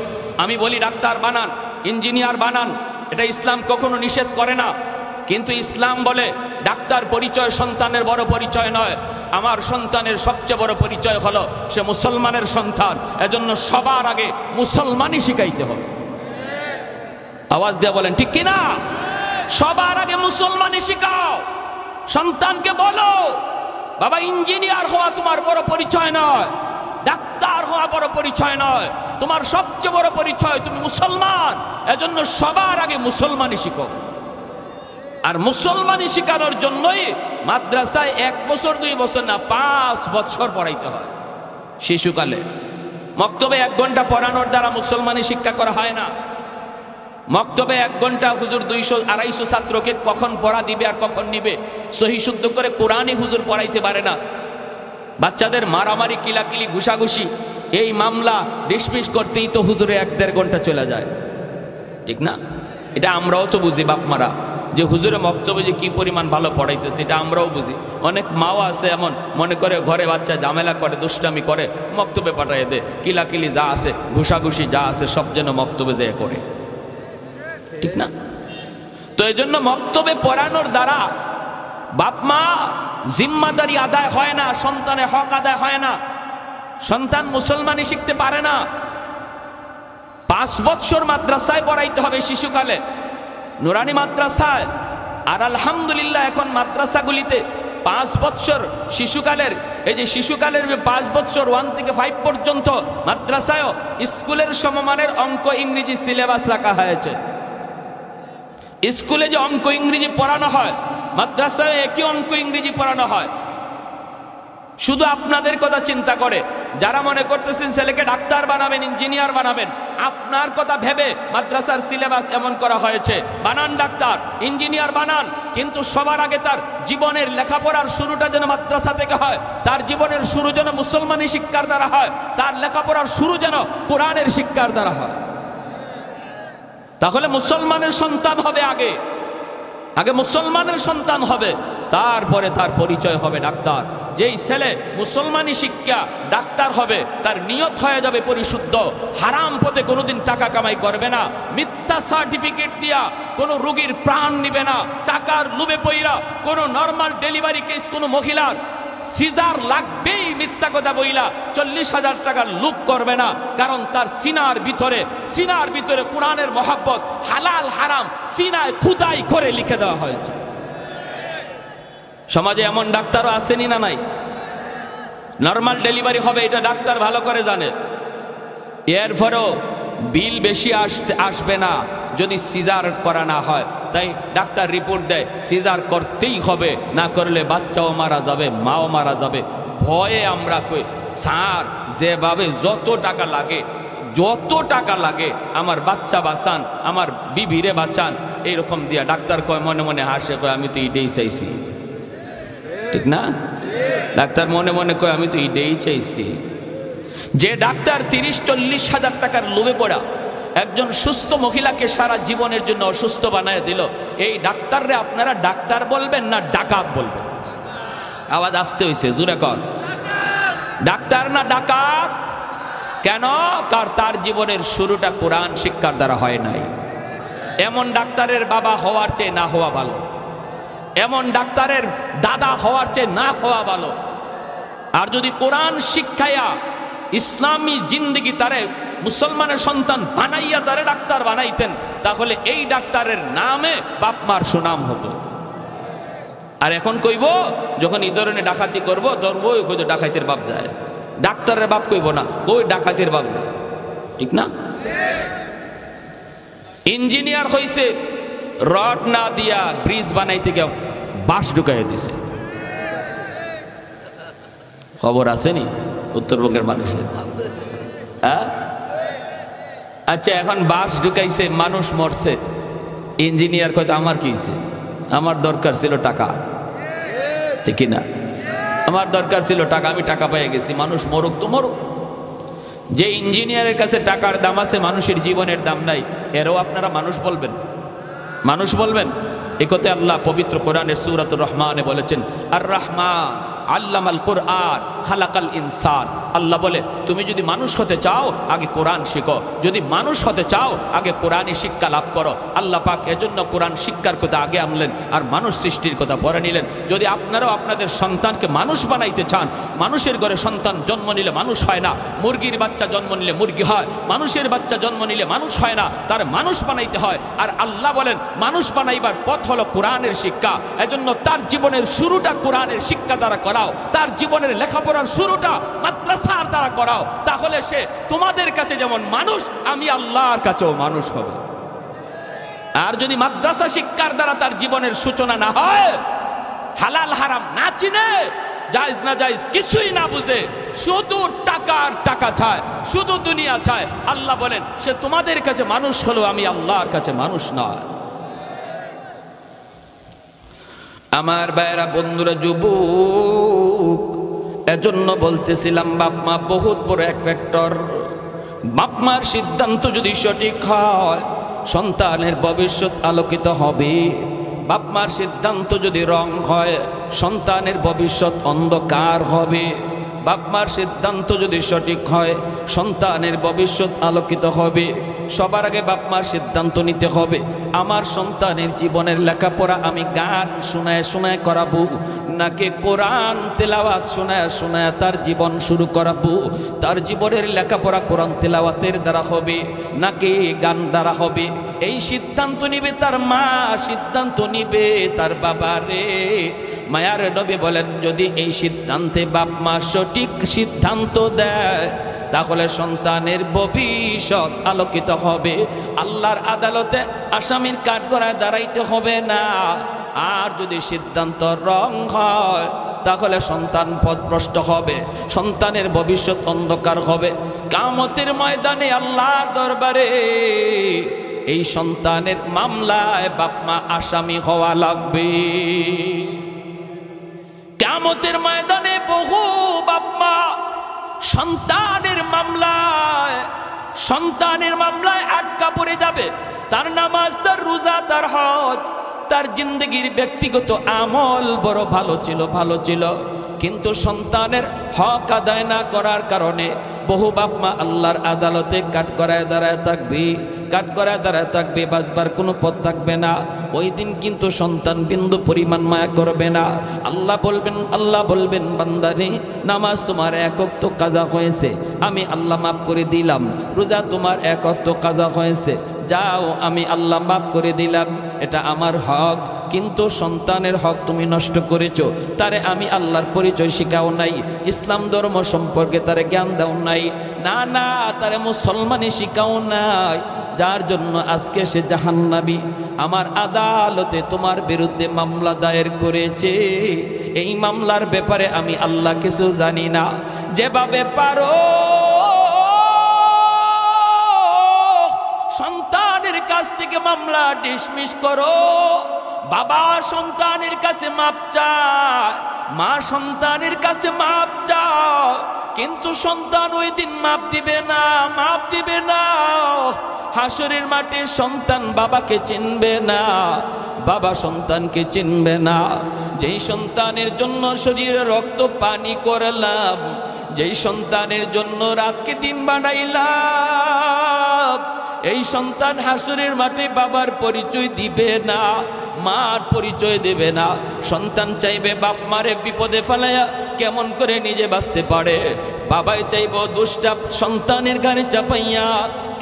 আমি বলি ডাক্তার বানান, ইঞ্জিনিয়ার বানান, এটা ইসলাম কখনো নিষেধ করে না। কিন্তু ইসলাম বলে ডাক্তার পরিচয় সন্তানের বড় পরিচয় নয়, আমার সন্তানের সবচেয়ে বড় পরিচয় হলো সে মুসলমানের সন্তান। এজন্য সবার আগে মুসলমানই শিখাইতে হবে। আওয়াজ দিয়ে বলেন ঠিক কিনা? সবার আগে মুসলমানই শিখাও। সন্তানকে বলো বাবা ইঞ্জিনিয়ার হওয়া তোমার বড় পরিচয় নয়, ডাক্তার হওয়া বড় পরিচয় নয়, তোমার সবচেয়ে বড় পরিচয় তুমি মুসলমান। এজন্য সবার আগে মুসলমানই শিখো। আর মুসলমানি শিখানোর জন্যই মাদ্রাসায় 1 বছর 2 বছর না 5 বছর পড়াইতে হয়। শিশুকালে মক্তবে 1 ঘন্টা পড়ানোর দ্বারা মুসলমানি শিক্ষা করা হয় না। মক্তবে 1 ঘন্টা হুজুর 200-250 ছাত্রকে কখন পড়া দিবে আর কখন নিবে সহি শুদ্ধ করে কোরআনই হুজুর পড়াইতে পারে না। বাচ্চাদের মারামারি, কিলাকিলি, ঘুষাঘুষি, এই মামলা ডিসমিস করতেই তো হুজুরে 1-1.5 ঘন্টা চলে যায়, ঠিক না? এটা আমরাও তো বুঝি বাপ মারা, যে হুজুরে মক্তবে যে কি পরিমাণ ভালো পড়াইতেছে, এটা আমরাও বুঝি। অনেক মাও আছে এমন মনে করে ঘরে বাচ্চা ঝামেলা করে, দুষ্টামি করে, মক্তবে পাঠাই দে, কিলাকিলি যা আছে, ঘুষাঘুষি যা আছে সব যেন মক্তবে যেয়ে করে, ঠিক না? তো এই জন্য মক্তবে পড়ানোর দ্বারা বাপ মা জিম্মাদারি আদায় হয় না, সন্তানের হক আদায় হয় না। সন্তান মুসলমানি শিখতে পারে না। 5 বছর মাদ্রাসায় পড়াইতে হবে শিশুকালে, নুরানি মাদ্রাসায়। আর আলহামদুলিল্লাহ এখন মাদ্রাসাগুলিতে 5 বছর শিশুকালের, এই যে শিশুকালের 5 বছর 1 থেকে 5 পর্যন্ত মাদ্রাসায়ও স্কুলের সমমানের অঙ্ক ইংরেজি সিলেবাস রাখা হয়েছে। স্কুলে যে অঙ্ক ইংরেজি পড়ানো হয়, মাদ্রাসায় একই অঙ্ক ইংরেজি পড়ানো হয়। শুধু আপনাদের কথা চিন্তা করে যারা মনে করতেছেন ছেলেকে ডাক্তার বানাবেন, ইঞ্জিনিয়ার বানাবেন, আপনার কথা ভেবে মাদ্রাসার সিলেবাস এমন করা হয়েছে। বানান ডাক্তার, ইঞ্জিনিয়ার বানান, কিন্তু সবার আগে তার জীবনের লেখাপড়ার শুরুটা যেন মাদ্রাসা থেকে হয়, তার জীবনের শুরু যেন মুসলমানি শিক্ষার দ্বারা হয়, তার লেখাপড়ার শুরু যেন কোরআনের শিক্ষার দ্বারা হয়। তাহলে মুসলমানের সন্তান হবে আগে, আগে মুসলমানের সন্তান হবে, তারপরে তার পরিচয় হবে ডাক্তার। যেই ছেলে মুসলমানি শিক্ষা ডাক্তার হবে, তার নিয়ত হয়ে যাবে পরিশুদ্ধ, হারাম পথে কোনোদিন টাকা কামাই করবে না, মিথ্যা সার্টিফিকেট দিয়া কোনো রোগীর প্রাণ নিবে না, টাকার লোভে পইরা কোনো নর্মাল ডেলিভারি কেস কোনো মহিলার সিজার লাগবেই মিথ্যা কথা বইলা 40,000 টাকার লুপ করবে না, কারণ তার সিনার ভিতরে কোরআনের মহব্বত, হালাল হারাম সিনায় খুদাই করে লিখে দেওয়া হয়েছে। সমাজে এমন ডাক্তারও আসেনি না নাই? নর্মাল ডেলিভারি হবে এটা ডাক্তার ভালো করে জানে, এরপরেও বিল বেশি আসবে না যদি সিজার করা না হয়। তাই ডাক্তার রিপোর্ট দেয় সিজার করতেই হবে, না করলে বাচ্চাও মারা যাবে, মাও মারা যাবে। ভয়ে আমরা কই স্যার যেভাবে যত টাকা লাগে আমার বাচ্চা বাঁচান, আমার বিবিরে বাঁচান, এইরকম দিয়া ডাক্তার কয়, মনে মনে হাসে কয় আমি তো এটাই চাইছি। ঠিক না? ডাক্তার মনে মনে কয় আমি তো এটাই চাইছি। যে ডাক্তার 30-40 হাজার টাকার লোভে পড়া একজন সুস্থ মহিলাকে সারা জীবনের জন্য অসুস্থ বানায় দিল, এই ডাক্তাররে আপনারা ডাক্তার বলবেন না ডাকাত বলবেন? আওয়াজ আসতে হয়েছে, জোরে কর। ডাক্তার না ডাকাত? কেন? কার তার জীবনের শুরুটা কোরআন শিক্ষার দ্বারা হয় নাই। এমন ডাক্তারের বাবা হওয়ার চেয়ে না হওয়া ভালো, এমন ডাক্তারের দাদা হওয়ার চেয়ে না হওয়া ভালো। আর যদি কোরআন শিক্ষায়া ইসলামী জিন্দেগি তারে মুসলমানের সন্তান বানাইয়া তারে ডাক্তার বানাইতেন, তাহলে এই ডাক্তারের নামে বাপ মার সুনাম হতো। আর এখন কইব যখন এই ধরনের ডাকাতি করবো ধরবো, ওই ডাকাতের বাপ যায়, ডাক্তারের বাপ কইব না, ওই ডাকাতের বাপ যায়। ঠিক না? ইঞ্জিনিয়ার হইছে রড না দিয়া ব্রিজ বানাইতে গিয়ে বাঁশ ঢুকাই দিছে, খবর আসেনি উত্তরবঙ্গের মানুষের? হ্যাঁ, আচ্ছা এখন বাঁশ ঢুকাইছে, মানুষ মরছে, ইঞ্জিনিয়ার কয়তো আমার কি হয়েছে, আমার দরকার ছিল টাকা। ঠিক না? আমার দরকার ছিল টাকা, আমি টাকা পেয়ে গেছি, মানুষ মরুক তো মরুক। যে ইঞ্জিনিয়ারের কাছে টাকার দাম আছে, মানুষের জীবনের দাম নাই, এরও আপনারা মানুষ বলবেন? মানুষ বলবেন? এ কথা আল্লাহ পবিত্র কোরআনের সূরাতুর রহমানে বলেছেন, আর রহমান আল্লামাল কোরআন খালাকাল ইনসান। আল্লাহ বলে তুমি যদি মানুষ হতে চাও আগে কোরআন শিখো, যদি মানুষ হতে চাও আগে কোরআনই শিক্ষা লাভ করো। আল্লাহ পাক এজন্য কোরআন শিক্ষার কথা আগে আনলেন আর মানুষ সৃষ্টির কথা পরে নিলেন। যদি আপনারাও আপনাদের সন্তানকে মানুষ বানাইতে চান, মানুষের ঘরে সন্তান জন্ম নিলে মানুষ হয় না, মুরগির বাচ্চা জন্ম নিলে মুরগি হয়, মানুষের বাচ্চা জন্ম নিলে মানুষ হয় না, তার মানুষ বানাইতে হয়। আর আল্লাহ বলেন মানুষ বানাইবার পথ হলো কোরআনের শিক্ষা। এজন্য তার জীবনের শুরুটা কোরআনের শিক্ষা দ্বারা করাও, তার জীবনের লেখাপড়ার শুরুটা মাদ্রাসার দ্বারা করাও, তাহলে সে তোমাদের কাছে যেমন মানুষ, আমি আল্লাহর কাছেও মানুষ হবে। আর যদি মাদ্রাসা শিক্ষার দ্বারা তার জীবনের সূচনা না হয়, হালাল হারাম না চিনে, জায়েজ না জায়েজ কিছুই না বুঝে, শুধু টাকার টাকা চায়, শুধু দুনিয়া চায়, আল্লাহ বলেন সে তোমাদের কাছে মানুষ হলো, আমি আল্লাহর কাছে মানুষ নয়। আমার ভাইয়েরা, বন্ধুরা, যুবক, এজন্য বলতেছিলাম বাপ মা বহুত বড় এক ফ্যাক্টর। বাপ মার সিদ্ধান্ত যদি সঠিক হয়, সন্তানের ভবিষ্যৎ আলোকিত হবে। বাপ মার সিদ্ধান্ত যদি রং হয়, সন্তানের ভবিষ্যৎ অন্ধকার হবে। বাপ মার সিদ্ধান্ত যদি সঠিক হয় সন্তানের ভবিষ্যৎ আলোকিত হবে। সবার আগে বাপ মার সিদ্ধান্ত নিতে হবে আমার সন্তানের জীবনের লেখাপড়া আমি গান শোনায় শোনায় করাবো নাকি কোরআন তেলাওয়াত শোনায় শোনায় তার জীবন শুরু করাবো। তার জীবনের লেখাপড়া কোরআন তেলাওয়াতের দ্বারা হবে নাকি গান দ্বারা হবে, এই সিদ্ধান্ত নিবে তার মা, সিদ্ধান্ত নিবে তার বাবা রে। মায়ার নবী বলেন যদি এই সিদ্ধান্তে বাপ মা সঠিক সিদ্ধান্ত দেয় তাহলে সন্তানের ভবিষ্যৎ আলোকিত হবে। আল্লাহর আদালতে আসামির কাঠগড়ায় দাঁড়াইতে হবে না। আর যদি সিদ্ধান্ত রং হয় তাহলে সন্তান পথভ্রষ্ট হবে, সন্তানের ভবিষ্যৎ অন্ধকার হবে। কিয়ামতের ময়দানে আল্লাহর দরবারে এই সন্তানের মামলায় বাপ মা আসামি হওয়া লাগবে। কিয়ামতের ময়দানে বহু বাপ মা সন্তানের মামলায় আটকা পড়ে যাবে। তার নামাজ, তার রোজা, তার হজ, তার জিন্দগির ব্যক্তিগত আমল বড় ভালো ছিল, কিন্তু সন্তানের হক আদায় না করার কারণে বহু বাপ মা আল্লাহর আদালতে কাঠগড়ায় দাঁড়ায় থাকবে, বাঁচবার কোনো পথ থাকবে না। ওই দিন কিন্তু সন্তান বিন্দু পরিমাণ মায়া করবে না। আল্লাহ বলবেন বান্দারে নামাজ তোমার এক ওয়াক্ত কাজা হয়েছে, আমি আল্লাহ মাফ করে দিলাম। রোজা তোমার এক ওয়াক্ত কাজা হয়েছে, যাও আমি আল্লাহ মাফ করে দিলাম, এটা আমার হক। কিন্তু সন্তানের হক তুমি নষ্ট করেছো, তারে আমি আল্লাহর পরিচয় শিখাও নাই, ইসলাম ধর্ম সম্পর্কে তারে জ্ঞান দাও নাই, না তারে মুসলমানি শিখাও নাই, যার জন্য আজকে সে জাহান্নামী। আমার আদালতে তোমার বিরুদ্ধে মামলা দায়ের করেছে, এই মামলার ব্যাপারে আমি আল্লাহ কিছু জানি না। যেভাবে পারো সন্তানের কাছ থেকে মামলা ডিসমিস করো। বাবা সন্তানের কাছে মাপ চায়, মা সন্তানের কাছে মাপ চায়, কিন্তু সন্তান ওই দিন মাপ দিবে না। হাসরের মাঠে সন্তান বাবাকে চিনবে না, বাবা সন্তানকে চিনবে না। যেই সন্তানের জন্য শরীরে রক্ত পানি করলাম, যেই সন্তানের জন্য রাতকে দিন বানাইলাম, এই সন্তান হাসরের মাঠে বাবার পরিচয় দিবে না, মার পরিচয় দেবে না। সন্তান চাইবে বাপ মারে বিপদে ফেলাইয়া কেমন করে নিজে বাঁচতে পারে, বাবাই চাইব দুষ্টা সন্তানের ঘাড়ে চাপাইয়া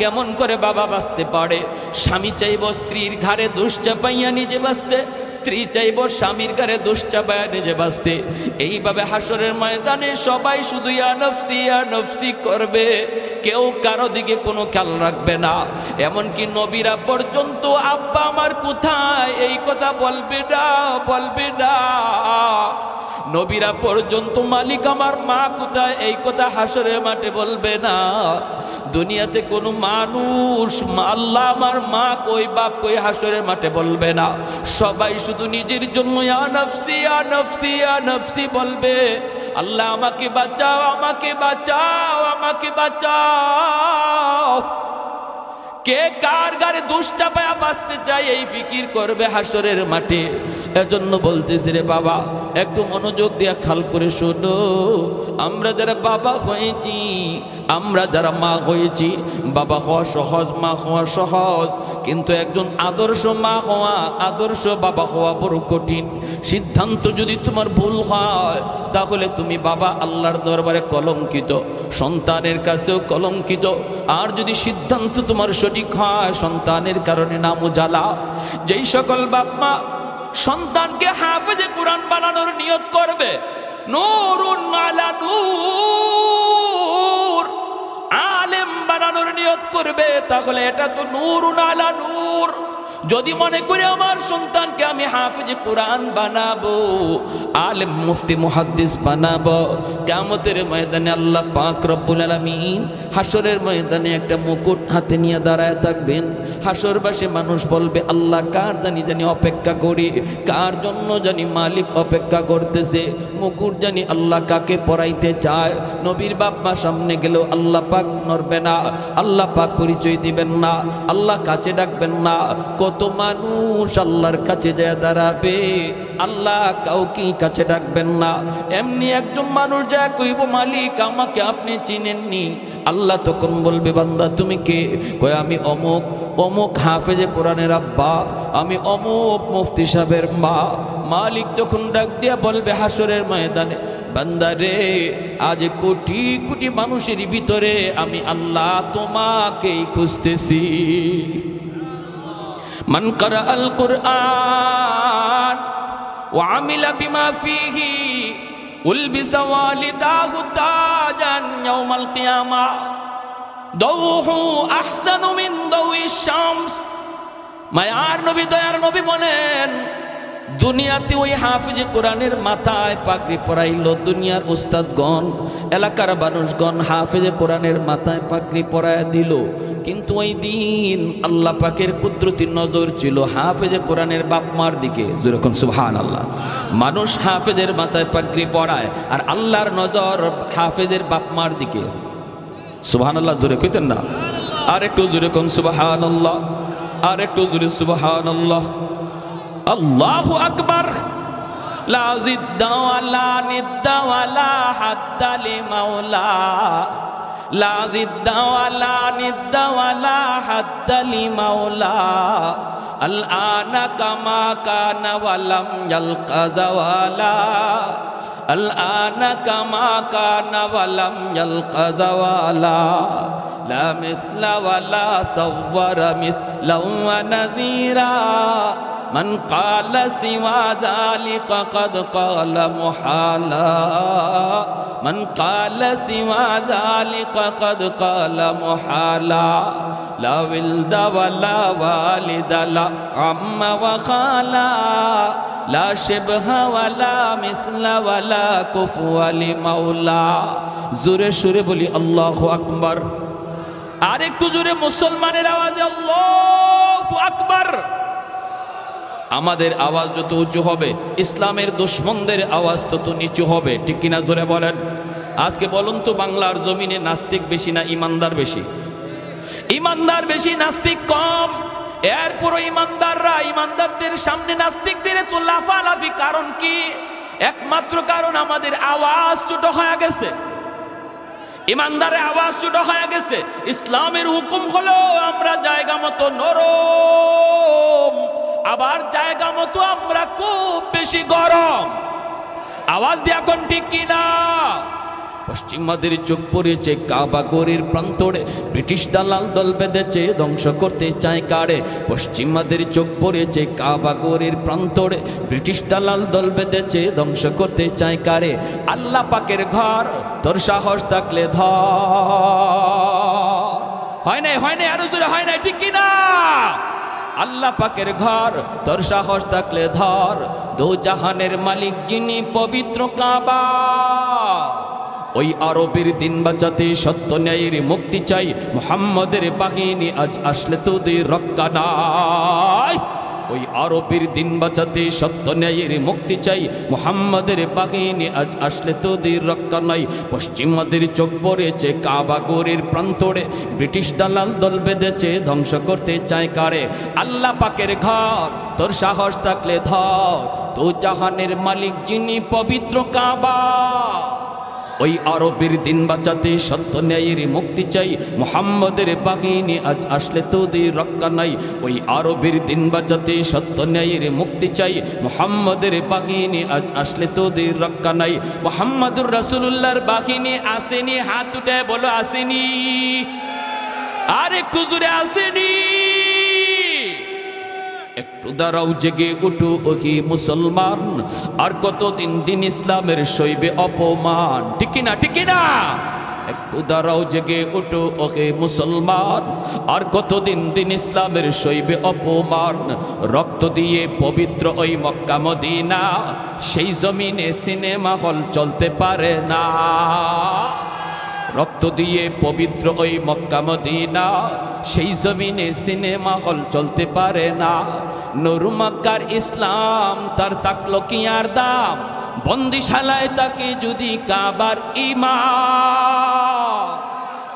কেমন করে বাবা বাঁচতে পারে। স্বামী চাইব স্ত্রীর ঘাড়ে দোষ চাপাইয়া নিজে বাঁচতে, স্ত্রী চাইব স্বামীর ঘাড়ে দোষ চাপাইয়া নিজে বাঁচতে। এইভাবে হাসরের ময়দানে সবাই শুধু ইয়া নফসি করবে, কেউ কারো দিকে কোনো খেয়াল রাখবে না। এমনকি নবীরা পর্যন্ত আব্বা আমার কোথায় এই কথা বলবে না। নবীরা পর্যন্ত মালিক আমার মা কোথায় এই কথা হাসরের মাঠে বলবে না। দুনিয়াতে কোনো মানুষ আল্লাহ আমার মা কই বাপ কই হাসরের মাঠে বলবে না। সবাই শুধু নিজের জন্য ইয়া নফসি বলবে। আল্লাহ আমাকে বাঁচাও। কে কার গারে দোষ চাপায়া বাঁচতে চায় এই ফিকির করবে হাসরের মাঠে। এজন্য বলতেছি রে বাবা, একটু মনোযোগ দিয়া খেয়াল করে শোনো। আমরা যারা বাবা হয়েছি, আমরা যারা মা হয়েছি, বাবা হওয়া সহজ, মা হওয়া সহজ, কিন্তু একজন আদর্শ মা হওয়া, আদর্শ বাবা হওয়া বড় কঠিন। সিদ্ধান্ত যদি তোমার ভুল হয় তাহলে তুমি বাবা আল্লাহর দরবারে কলঙ্কিত, সন্তানের কাছেও কলঙ্কিত। আর যদি সিদ্ধান্ত তোমার সঠিক হয় সন্তানের কারণে নাম উজালা। যেই সকল বাপ মা সন্তানকে হাফেজে কোরআন বানানোর নিয়ত করবে, নূরুন আলা নূর, আলেম বানানোর নিয়ত করবে, তাহলে এটা তো নূরুন আলা নূর। যদি মনে করে আমার সন্তানকে আমি হাফেজে কোরআন বানাবো, আলেম মুফতি মুহাদ্দিস বানাবো, কিয়ামতের ময়দানে আল্লাহ পাক রব্বুল আলামিন হাসরের ময়দানে একটা মুকুট হাতে নিয়ে দাঁড়ায় থাকবেন। হাসরবাসী মানুষ বলবে আল্লাহ কার জানি অপেক্ষা করি, কার জন্য জানি মালিক অপেক্ষা করতেছে, মুকুট জানি আল্লাহ কাকে পরাইতে চায়। নবীর বাপ মা সামনে গেলেও আল্লাহ পাক নড়বে না, আল্লাহ পাক পরিচয় দিবেন না, আল্লাহ কাছে ডাকবেন না। কত মানুষ আল্লাহর কাছে যায় দাঁড়াবে, আল্লাহ কাউকে কাছে ডাকবেন না। এমনি একজন মানুষ যা কইব মালিক আমাকে আপনি চিনেননি, আল্লাহ তখন বলবে বান্দা তুমি কে? কয় আমি অমুক অমুক হাফেজে কোরআনের আব্বা, আমি অমুক মুফতি সাহেবের মা। মালিক তখন ডাক দিয়া বলবে হাসরের ময়দানে, বান্দা রে আজ কোটি কোটি মানুষের ভিতরে আমি আল্লাহ তোমাকেই খুঁজতেছি। মান করা আল কুরআন ওয়া আমিলা বিমা ফিহি উলবিসা ওয়ালিদাহু তাজান ইয়াউমাল কিয়ামা দাউহু আহসানু মিন দাউইশ শামস। মায়ার নবী দয়ার নবী বলেন, দুনিয়াতে ওই হাফিজে কোরআনের মাথায় পাগড়ি পরাইলো দুনিয়ার উস্তাদগণ, এলাকার মানুষগণ হাফিজে কোরআনের মাথায় পাগড়ি পরায় দিল, কিন্তু ওই দিন আল্লাহ পাকের কুদরতি নজর ছিল হাফিজে কোরআনের বাপ মার দিকে। যেরকম সুবহানাল্লাহ, মানুষ হাফিজের মাথায় পাগড়ি পরায় আর আল্লাহর নজর হাফিজের বাপ মার দিকে। সুবহানাল্লাহ জোরে কইতেন না? আর একটু জোরে কোন সুবহানাল্লাহ, আর একটু জোরে সুবহানাল্লাহ। আল্লাহু আকবার। লা জিদ্দা ওয়ালা নিদ্দা ওয়ালা হাদ্দা লিমাওলা, লা জিদ্দা ওয়ালা নিদ্দা ওয়ালা হাদ্দা লিমাওলা, আল আনা কামা কানা ওয়ালাম ইয়ালকা জাওয়ালা, আল আনা কামা কানা ওয়ালাম ইয়ালকা জাওয়ালা, লা মিসলা ওয়ালা সাওয়ারা মিসলা ওয়া নাযীরা, মান ক্বালা সিওয়া যালিকা ক্বাদ ক্বালা মুহালা, মান ক্বালা সিওয়া যালিকা ক্বাদ ক্বালা মুহালা, লা ওয়ালদা ওয়ালা ওয়ালিদা লা আম্মা ওয়া খালা, লা শিবহা ওয়ালা মিসলা ওয়ালা কুফুয়া লিমাওলা। জোরে সুরে বলি আল্লাহু আকবার। আর একটু জোরে মুসলমানের আওয়াজে আল্লাহু আকবার। আমাদের আওয়াজ যত উঁচু হবে ইসলামের দুশমনদের আওয়াজ তত নিচু হবে, ঠিক কিনা জোরে বলেন। আজকে বলুন তো বাংলার জমিনে নাস্তিক বেশি না ইমানদার বেশি? ইমানদার বেশি, নাস্তিক কম। এরপরও ইমানদাররা, ইমানদারদের সামনে নাস্তিকদের তো লাফালাফি। কারণ কি? একমাত্র কারণ আমাদের আওয়াজ ছোট হয়ে গেছে, ইমানদারের আওয়াজ ছোট হয়ে গেছে। ইসলামের হুকুম হলো আমরা জায়গা মতো নরম, আবার জায়গা মতো আমরা খুব বেশি গরম। আওয়াজ দিয়া কোন ঠিক কিনা? পশ্চিমাদের চোখ পড়েছে কাবা গড়ের প্রান্তরে, ব্রিটিশ দালাল দল বেঁধেছে ধ্বংস করতে চায় কারে। পশ্চিমাদের চোখ পড়েছে কাবা গড়ের প্রান্তরে, ব্রিটিশ দালাল দল বেঁধেছে ধ্বংস করতে চায় কারে। আল্লাহ পাকের ঘর তোর সাহস থাকলে ধর। হয় নাই, হয় নাই, আরো জোরে হয় নাই, ঠিক কিনা? আল্লাহ পাকের ঘর তোর সাহস থাকলে ধর, দো জাহানের মালিক যিনি পবিত্র কাবা। ওই আরবের দিন বাঁচাতে সত্য ন্যায়ের মুক্তি চাই, মুহাম্মদের বাহিনী আজ আসলে তোদের রক্ষা নাই। ওই আরবের দিন বাঁচাতে সত্য ন্যায়ের মুক্তি চাই, মুহাম্মদের বাহিনী আজ আসলে তোদের রক্ষা নাই। পশ্চিমাদের চোখ পড়েছে কাবা গড়ের প্রান্তরে, ব্রিটিশ দালাল দল বেঁধেছে ধ্বংস করতে চায় কারে। আল্লাহ পাকের ঘর তোর সাহস থাকলে ধর, তো জাহানের মালিক যিনি পবিত্র কাবা। ওই আরবের দিন বাঁচাতে সত্য ন্যায়ের মুক্তি চাই, মুহাম্মদের বাহিনী আজ আসলে তোদের রক্ষা নাই। ওই আরবের দিন বাঁচাতে সত্য ন্যায়ের মুক্তি চাই, মুহাম্মদের বাহিনী আজ আসলে তোদের রক্ষা নাই। মুহাম্মদুর রাসূলুল্লাহর বাহিনী আসেনি? হাত উঠে বলো আসেনি? আর একটু জোরে আসেনি? একটু দাঁড়াও, জেগে উঠু ওহি মুসলমান, আর কতদিন দিন ইসলামের সইবে অপমান, ঠিক না? ঠিক না? একটু দাঁড়াও, জেগে উঠু ওহে মুসলমান, আর কতদিন দিন ইসলামের সইবে অপমান। রক্ত দিয়ে পবিত্র ওই মক্কা মদিনা, সেই জমিনে সিনেমা হল চলতে পারে না। রক্ত দিয়ে পবিত্র ওই মক্কা মদিনা, সেই জমিনে সিনেমা হল চলতে পারে না। নূর মক্কার ইসলাম তার তাকলো কি আর দাম, বন্দিশালায় তাকে যদি কাবার ইমাম।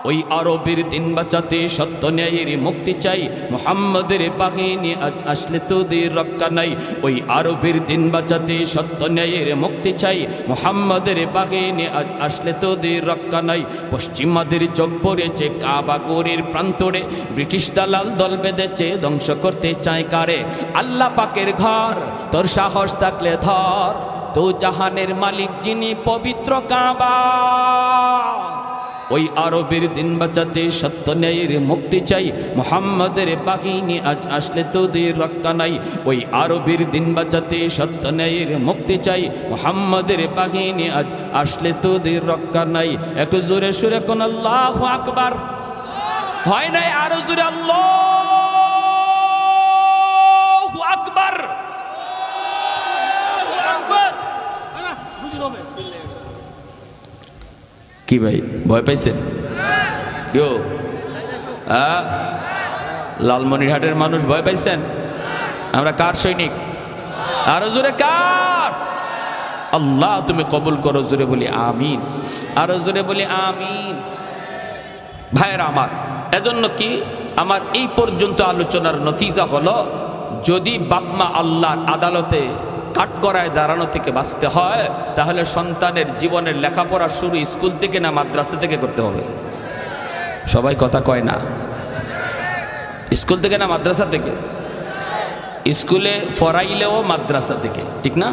ওই আরবের দিন বাঁচাতে সত্য ন্যায়ের মুক্তি চাই, মুহাম্মাদের বাহিনী আজ আসলে তোদের রক্ষা নাই। ওই আরবের দিন বাঁচাতে সত্য ন্যায়ের মুক্তি চাই, মুহাম্মাদের বাহিনী আজ আসলে তোদের রক্ষা নাই। পশ্চিমাদের চোখ পড়েছে কাবা গড়ের প্রান্তরে, ব্রিটিশ দালাল দল বেঁধেছে ধ্বংস করতে চায় কারে। আল্লাহ পাকের ঘর তোর সাহস থাকলে ধর, তো জাহানের মালিক যিনি পবিত্র কাবা। ওই আরবের দিন বাঁচাতে সত্য ন্যায়ের মুক্তি চাই, মুহাম্মাদের বাহিনী আজ আসলে তোদের রক্ষা নাই। ওই আরবের দিন বাঁচাতে সত্য ন্যায়ের মুক্তি চাই, মুহাম্মাদের বাহিনী আজ আসলে তোদের রক্ষা নাই। একটু জোরে সুরে কোন আল্লাহু আকবার হয় নাই? আরো জোরে আল্লাহু আকবার। কি ভাই ভয় পাইছেন? কেউ লালমনিরহাটের মানুষ ভয় পাইছেন? আমরা কার সৈনিক? আরো জোরে কার? আল্লাহ তুমি কবুল করো, জোরে বলি আমিন। আরো জোরে বলি আমিন। ভাইয়েরা আমার, এজন্য কি আমার এই পর্যন্ত আলোচনার নতিজা হলো, যদি বাপমা আল্লাহর আদালতে কাঠগড়ায় দাঁড়ানো থেকে বাঁচতে হয়, তাহলে সন্তানের জীবনের লেখাপড়া শুরু স্কুল থেকে না মাদ্রাসা থেকে করতে হবে? সবাই কথা কয় না। স্কুল থেকে না মাদ্রাসা থেকে? স্কুলে ফরাইলেও মাদ্রাসা থেকে, ঠিক না?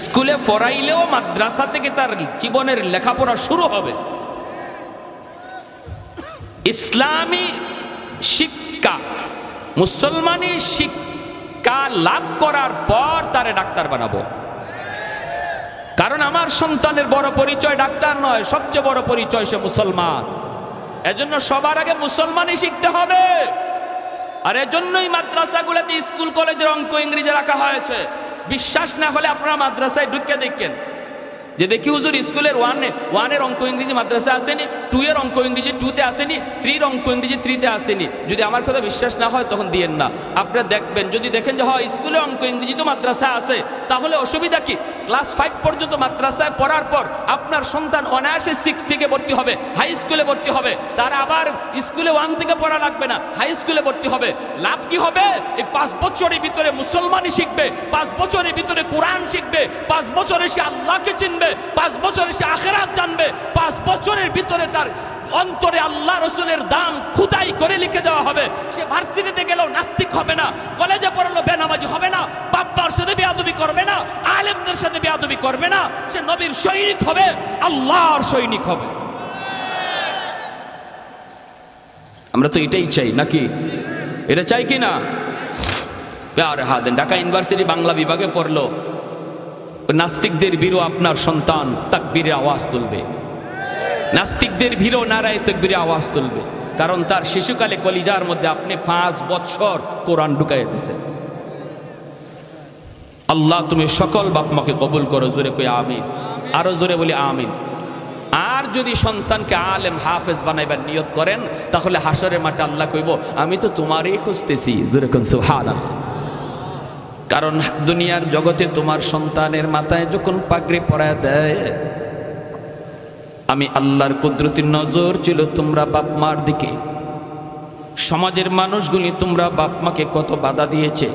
স্কুলে ফরাইলেও মাদ্রাসা থেকে তার জীবনের লেখাপড়া শুরু হবে। ইসলামী শিক্ষা, মুসলমানি শিক্ষা লাভ করার পর তারে ডাক্তার বানাবো। কারণ আমার সন্তানের বড় পরিচয় ডাক্তার নয়, সবচেয়ে বড় পরিচয় সে মুসলমান। এজন্য সবার আগে মুসলমানি শিখতে হবে। আর এজন্যই মাদ্রাসাগুলোতে স্কুল কলেজের অঙ্ক ইংরেজি রাখা হয়েছে। বিশ্বাস না হলে আপনারা মাদ্রাসায় ঢুকে দেখেন, যে দেখি হুজুর স্কুলের ওয়ানের অঙ্ক ইংরেজি মাদ্রাসা আসেনি, 2 এর অঙ্ক ইংরেজি 2-তে আসেনি, 3 এর অঙ্ক ইংরেজি 3-তে আসেনি। যদি আমার কথা বিশ্বাস না হয় তখন দিয়েন না। আপনারা দেখবেন, যদি দেখেন যে হয় স্কুলে অঙ্ক ইংরেজি তো মাদ্রাসা আছে, তাহলে অসুবিধা কি? ক্লাস 5 পর্যন্ত মাদ্রাসায় পড়ার পর আপনার সন্তান অনায়াসে 6 থেকে ভর্তি হবে, হাই স্কুলে ভর্তি হবে। তার আবার স্কুলে 1 থেকে পড়া লাগবে না, হাই স্কুলে ভর্তি হবে। লাভ কি হবে? এই 5 বছরের ভিতরে মুসলমানি শিখবে, 5 বছরের ভিতরে কোরআন শিখবে, 5 বছরে সে আল্লাহকে চিনবে, 5 বছরে সে আখিরাত জানবে, 5 বছরের ভিতরে তার অন্তরে আল্লাহ রসুলের দাম খুদাই করে লিখে দেওয়া হবে। সে ভার্সিটিতে গেলেও নাস্তিক হবে না, কলেজে পড়লেও বেনামাজি হবে না, বাপ্পার সাথে বেয়াদবি করবে না, আলেমদের সাথে বেয়াদবি করবে না। সে নবীর সৈনিক হবে, আল্লাহর সৈনিক হবে। আমরা তো এটাই চাই নাকি? এটা চাই কি না? ঢাকা ইউনিভার্সিটি বাংলা বিভাগে পড়লো, নাস্তিকদের ভিড়ও আপনার সন্তান তাকবীরে আওয়াজ তুলবে, নাস্তিকদের ভিড়ও নারায়ে তাকবীরে আওয়াজ তুলবে। কারণ তার শিশুকালে কলিজার মধ্যে আপনি 5 বছর কোরআন ঢুকাইয়া দিয়েছেন। আল্লাহ তুমি সকল বাপ মাকে কবুল করো, জোরে কই আমিন। আরো জোরে বলি আমিন। আর যদি সন্তানকে আলেম হাফেজ বানাইবার নিয়ত করেন, তাহলে হাসরের মাঠে আল্লাহ কইব আমি তো তোমারই খুঁজতেছি, জোরে কোন সুবহানাল্লাহ। কারণ দুনিয়ার জগতে তোমার সন্তানের মাথায় যখন পাগড়ি পরায় দেয়, আমি আল্লাহর কুদরতির নজর ছিল তোমরা বাপ মার দিকে। সমাজের মানুষগুলি তোমরা বাপ মাকে কত বাধা দিয়েছে,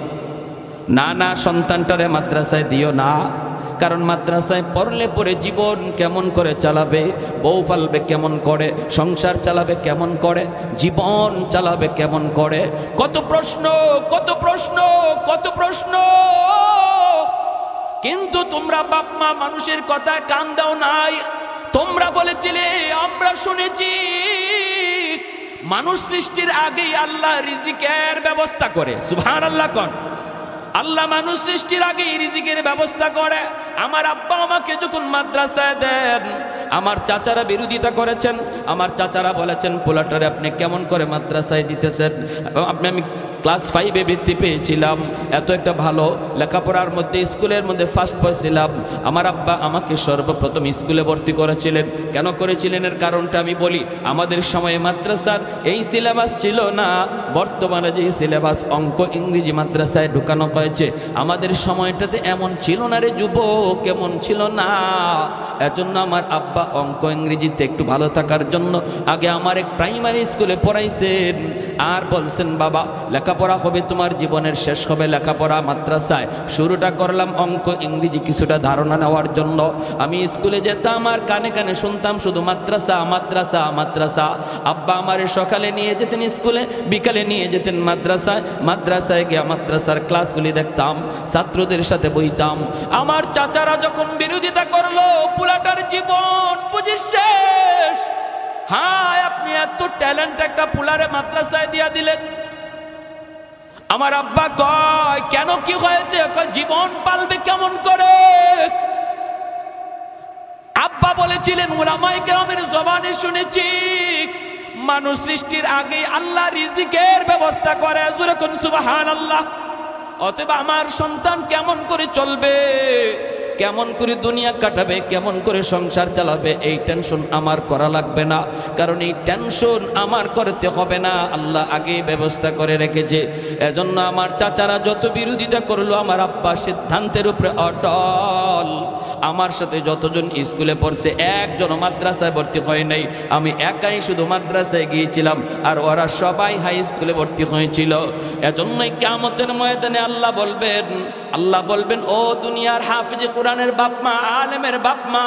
না না সন্তানটারে মাদ্রাসায় দিও না। কারণ মাদ্রাসায় পড়লে পরে জীবন কেমন করে চালাবে, বউ পালবে কেমন করে, সংসার চালাবে কেমন করে, জীবন চালাবে কেমন করে, কত প্রশ্ন কত প্রশ্ন কত প্রশ্ন। কিন্তু তোমরা বাপ মা মানুষের কথায় কান দাও নাই। তোমরা বলেছিলে, আমরা শুনেছি মানুষ সৃষ্টির আগেই আল্লাহ রিজিকের ব্যবস্থা করে। সুবহানাল্লাহ কোন? আল্লাহ মানুষ সৃষ্টির আগেই রিজিকের ব্যবস্থা করে। আমার আব্বা আমাকে যখন মাদ্রাসায় দেন, আমার চাচারা বিরোধিতা করেছেন। আমার চাচারা বলেছেন, পোলাটারে আপনি কেমন করে মাদ্রাসায় দিতেছেন? আমি ক্লাস 5-এ বৃত্তি পেয়েছিলাম, এত একটা ভালো লেখাপড়ার মধ্যে স্কুলের মধ্যে ফার্স্ট হয়েছিলাম। আমার আব্বা আমাকে সর্বপ্রথম স্কুলে ভর্তি করেছিলেন। কেন করেছিলেন এর কারণটা আমি বলি। আমাদের সময়ে মাদ্রাসার এই সিলেবাস ছিল না, বর্তমানে যে সিলেবাস অঙ্ক ইংরেজি মাদ্রাসায় ঢুকানো হয়েছে, আমাদের সময়টাতে এমন ছিল না রে যুবক, কেমন ছিল না। এজন্য আমার আব্বা অঙ্ক ইংরেজিতে একটু ভালো থাকার জন্য আগে আমার এক প্রাইমারি স্কুলে পড়াইছেন, আর বলছেন বাবা লেখাপড়া হবে তোমার জীবনের শেষ হবে লেখাপড়া মাদ্রাসায়। শুরুটা করলাম অঙ্ক ইংরেজি কিছুটা ধারণা নেওয়ার জন্য। আমি স্কুলে যেতাম আর কানে কানে শুনতাম শুধু মাদ্রাসা মাদ্রাসা মাদ্রাসা। আব্বা আমারে সকালে নিয়ে যেতেন স্কুলে, বিকালে নিয়ে যেতেন মাদ্রাসায়। মাদ্রাসায় গিয়ে মাদ্রাসার ক্লাসগুলি দেখতাম, ছাত্রদের সাথে বইতাম। আমার চাচারা যখন বিরোধিতা করলো, পুলাটার জীবন বুঝি শেষ। হ্যাঁ, আপনি এত ট্যালেন্ট একটা পুলারে মাদ্রাসায় দিয়া দিলেন। আমার আব্বা কয় কেন, কি হয়েছে? জীবন পালবে কেমন করে? আব্বা বলেছিলেন উলামায়ে কেরামের জবানে শুনেছি, মানুষ সৃষ্টির আগে আল্লাহ রিজিকের ব্যবস্থা করে। জোরে কোন সুবহানাল্লাহ। অতএব আমার সন্তান কেমন করে চলবে, কেমন করে দুনিয়া কাটাবে, কেমন করে সংসার চালাবে, এই টেনশন আমার করা লাগবে না, কারণ এই টেনশন আমার করতে হবে না, আল্লাহ আগে ব্যবস্থা করে রেখেছে। এজন্য আমার চাচারা যত বিরোধিতা করলো, আমার আব্বা সিদ্ধান্তের উপরে অটল। আমার সাথে যতজন স্কুলে পড়ছে একজন মাদ্রাসায় ভর্তি হয় নাই, আমি একাই শুধু মাদ্রাসায় গিয়েছিলাম, আর ওরা সবাই হাই স্কুলে ভর্তি হয়েছিল। এজন্যই কিয়ামতের ময়দানে আল্লাহ বলবেন ও দুনিয়ার হাফিজে কোরআনের বাপ মা, আলেমের বাপ মা,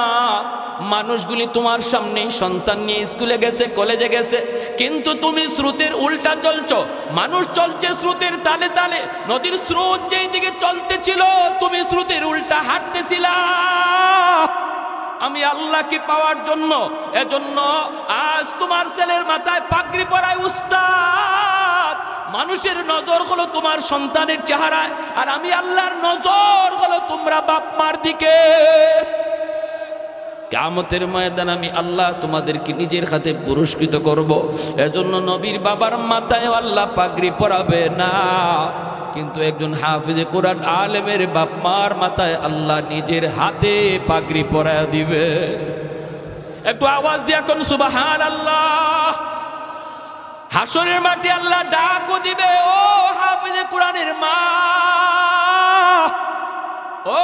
মানুষগুলি তোমার সামনেই সন্তান নিয়ে স্কুলে গেছে, কলেজে গেছে, কিন্তু তুমি স্রোতের উল্টা চলছো। মানুষ চলছে স্রোতের তালে তালে, নদীর স্রোত যেই দিকে চলতেছিল তুমি স্রোতের উল্টা হাঁটতেছিলা। আমি আল্লাহকে পাওয়ার জন্য, এজন্য আজ তোমার ছেলের মাথায় পাগড়ি পরায় উস্তাদ। মানুষের নজর হলো তোমার সন্তানের চেহারায়, আর আমি আল্লাহর নজর হলো তোমরা বাপ মার দিকে। কিয়ামতের ময়দান আমি আল্লাহ তোমাদেরকে নিজের হাতে পুরস্কৃত করব। এজন্য নবীর বাবার মাথায় আল্লাহ পাগড়ি পরাবে না, কিন্তু একজন হাফিজে কোরআন আলেমের বাপ মার মাথায় আল্লাহ নিজের হাতে পাগড়ি পরায় দিবে। একটু আওয়াজ দিয়া কোন সুবহানাল্লাহ। হাসরের মাঠে আল্লাহ ডাকও দিবে, ও হাফিজে কোরআনের মা, ও